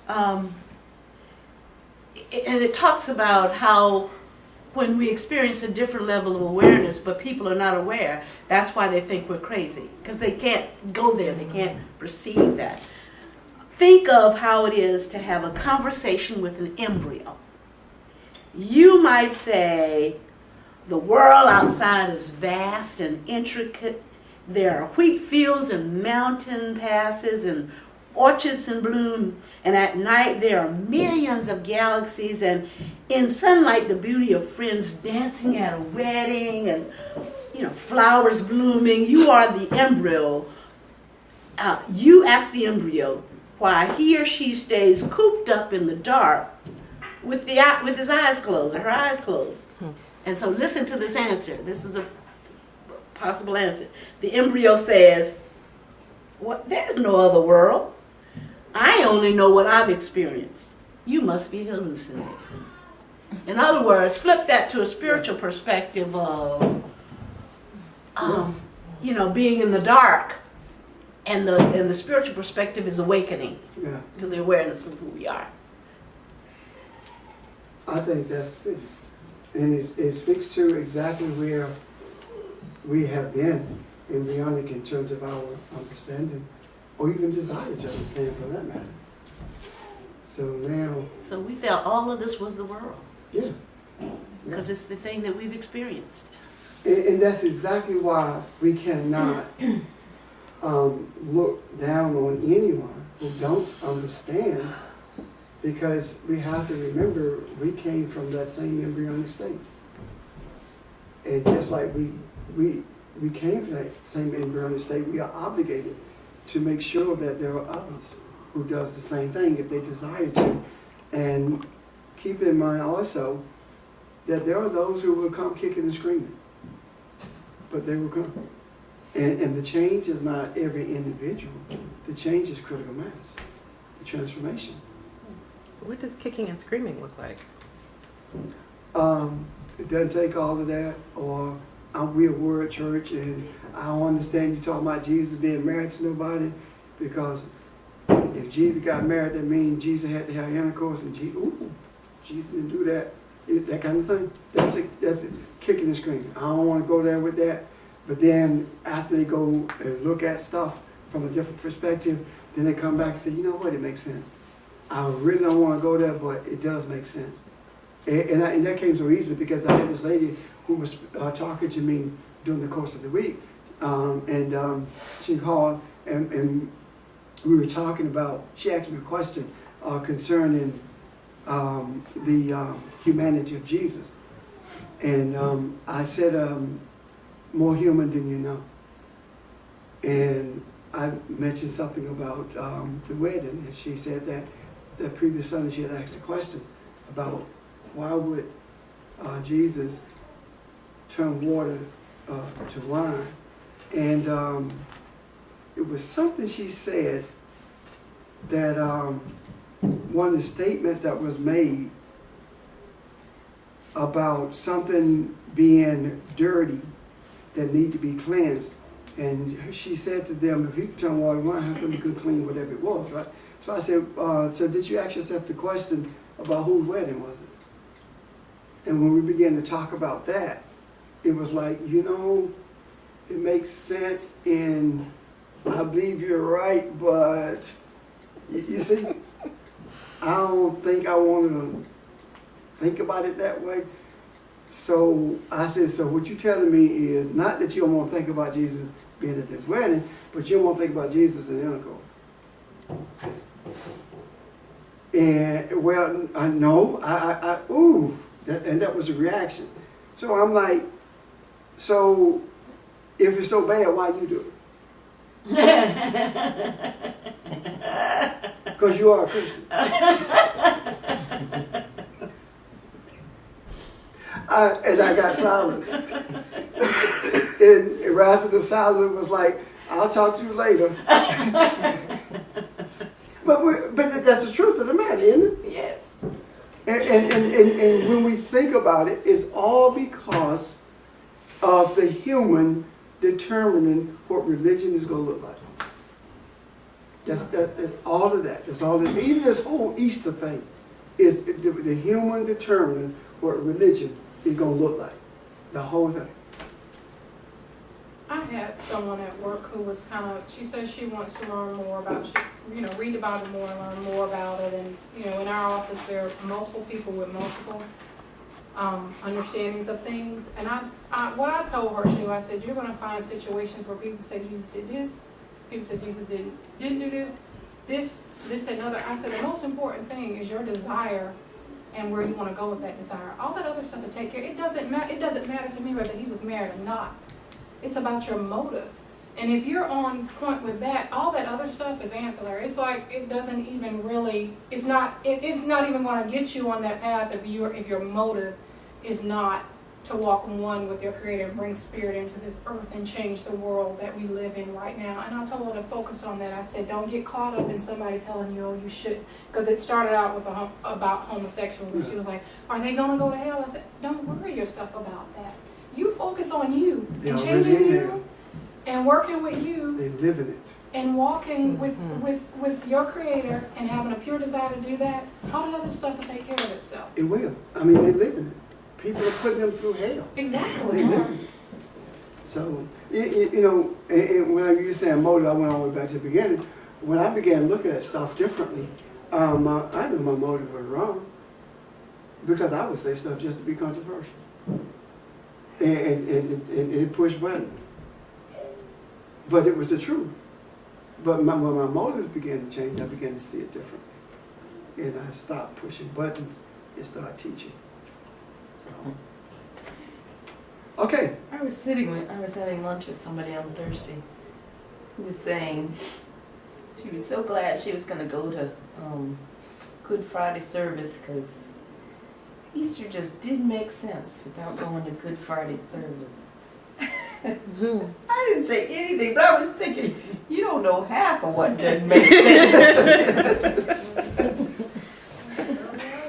And it talks about how when we experience a different level of awareness, but people are not aware, that's why they think we're crazy, because they can't go there, they can't perceive that. Think of how it is to have a conversation with an embryo. You might say, the world outside is vast and intricate. There are wheat fields and mountain passes and orchards in bloom, and at night there are millions of galaxies, and in sunlight the beauty of friends dancing at a wedding, and flowers blooming. You are the embryo. You ask the embryo why he or she stays cooped up in the dark with his eyes closed or her eyes closed. And so listen to this answer. This is a possible answer. The embryo says, there's no other world. I only know what I've experienced. You must be hallucinating. In other words, flip that to a spiritual perspective of, being in the dark, and the spiritual perspective is awakening to the awareness of who we are. I think that's it. And it speaks to exactly where we have been in Bionic in terms of our understanding, or even desire to understand for that matter. So now... So we felt all of this was the world. Yeah. Because it's the thing that we've experienced. And that's exactly why we cannot look down on anyone who don't understand, because we have to remember we came from that same embryonic state. And just like we came from that same embryonic state, we are obligated to make sure that there are others who does the same thing if they desire to. And keep in mind also that there are those who will come kicking and screaming, but they will come. And the change is not every individual. The change is critical mass, the transformation. What does kicking and screaming look like? It doesn't take all of that, or we're a word church, and I don't understand you talking about Jesus being married to nobody, because if Jesus got married, that means Jesus had to have intercourse, and Jesus didn't do that, that kind of thing. That's it, kicking and screaming. I don't want to go there with that. But then after they go and look at stuff from a different perspective, then they come back and say, you know what, it makes sense. I really don't want to go there, but it does make sense. And that came so easily because I had this lady who was talking to me during the course of the week. She called and we were talking about, she asked me a question concerning the humanity of Jesus. And I said, more human than you know. And I mentioned something about the wedding, and she said that the previous Sunday she had asked a question about why would Jesus turn water to wine. And it was something she said that one of the statements that was made about something being dirty that need to be cleansed. And she said to them, if you could turn water to wine, how come you could clean whatever it was, right? So I said, so did you ask yourself the question about whose wedding was it? And when we began to talk about that, it was like, you know, it makes sense, and I believe you're right, but you see, I don't think I want to think about it that way. So I said, so what you're telling me is not that you don't want to think about Jesus being at this wedding, but you don't want to think about Jesus in intercourse. And well, I know, and that was a reaction. So I'm like, so if it's so bad, why you do it? Because you are a Christian. And I got silence. And rather than silence was like, I'll talk to you later. But that's the truth of the matter, isn't it? Yes. And when we think about it, it's all because of the human determining what religion is going to look like. That's all of that. That's all of it. Even this whole Easter thing is the human determining what religion is going to look like. The whole thing. I had someone at work who was she says she wants to learn more about, read about it more, learn more about it. And, in our office, there are multiple people with multiple understandings of things. And what I told her, I said, you're going to find situations where people say Jesus did this, people say Jesus didn't do this, and other. I said, the most important thing is your desire and where you want to go with that desire. All that other stuff to take care, it doesn't matter to me whether he was married or not. It's about your motive. And if you're on point with that, all that other stuff is ancillary. It's like it doesn't even really, it's not even going to get you on that path if your motive is not to walk in one with your Creator and bring spirit into this earth and change the world that we live in right now. And I told her to focus on that. I said, don't get caught up in somebody telling you, oh, you should. Because it started out with about homosexuals. And she was like, are they going to go to hell? I said, don't worry yourself about that. You focus on you and changing you and working with you. They live in it. And walking with your Creator and having a pure desire to do that, all that other stuff will take care of itself. It will. I mean, they live in it. People are putting them through hell. Exactly. They live in it. So, and when you were saying motive, I went all the way back to the beginning. When I began looking at stuff differently, I knew my motive was wrong because I would say stuff just to be controversial. And it pushed buttons. But it was the truth. but when my motives began to change, I began to see it differently. And I stopped pushing buttons and started teaching. So, okay. I was having lunch with somebody on Thursday who was saying she was so glad she was going to go to Good Friday service because Easter just didn't make sense without going to Good Friday service. I didn't say anything, but I was thinking, you don't know half of what didn't make sense.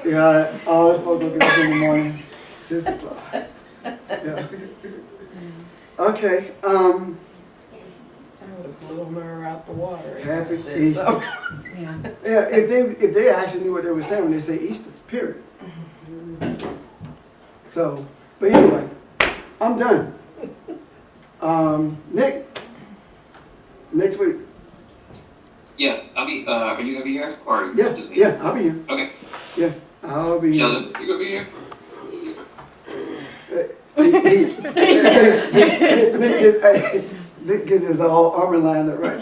Yeah, all the folks will get up in the morning, 6 o'clock. Yeah. Okay, I would have blown her out the water. happy Said Easter. so. Yeah. Yeah, if they actually knew what they were saying when they say Easter, period. So, but anyway, I'm done. Nick, next week. Yeah, I'll be. Are you gonna be here or Yeah, just me? yeah, I'll be here. Okay. Yeah, I'll be here. Sheldon, you gonna be here? Nick get his whole armor lined up right.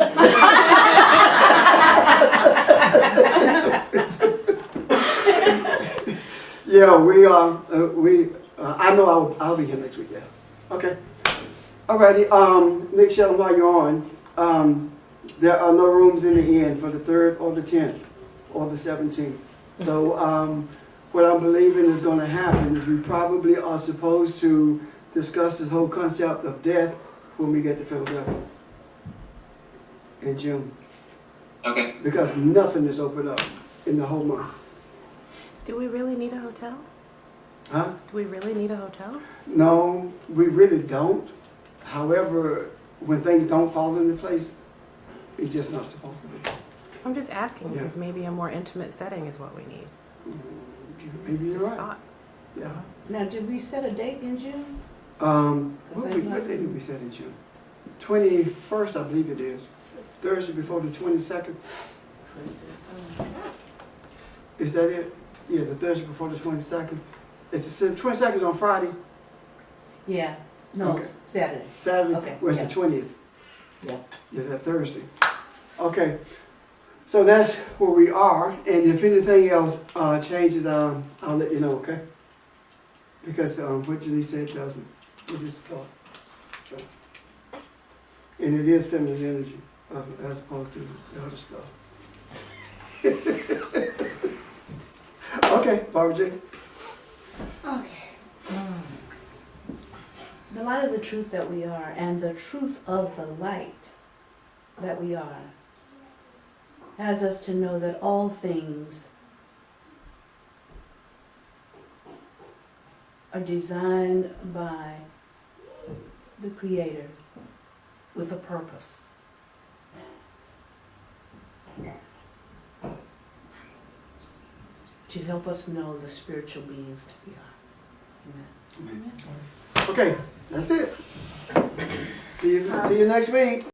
Yeah, we are. I know I'll be here next week. Yeah. Okay. Alrighty. Nick, Sheldon, while you're on, there are no rooms in the inn for the 3rd or the 10th or the 17th. So what I'm believing is going to happen is we probably are supposed to discuss this whole concept of death when we get to Philadelphia in June. Okay. Because nothing is open up in the whole month. Do we really need a hotel? Huh? Do we really need a hotel? No, we really don't. However, when things don't fall into place, it's just not supposed to be. I'm just asking Yeah. because maybe a more intimate setting is what we need. Maybe you're Just right. thought. Yeah. Now, did we set a date in June? What day did we set in June? 21st, I believe it is. Thursday before the 22nd. Is that it? Yeah, the Thursday before the 22nd. It's the 22nd is on Friday. Yeah. No, Okay. Saturday. Saturday. Okay, Well, it's yeah. the 20th. Yeah. Yeah, that Thursday. Okay. So that's where we are. And if anything else changes, I'll let you know, okay? Because what Denise said doesn't. We just thought. So. And it is feminine energy as opposed to the other stuff. Okay, Barbara J. Okay. The light of the truth that we are, and the truth of the light that we are, has us to know that all things are designed by the Creator with a purpose. To help us know the spiritual beings that we are. Amen. Okay, that's it. See you next week.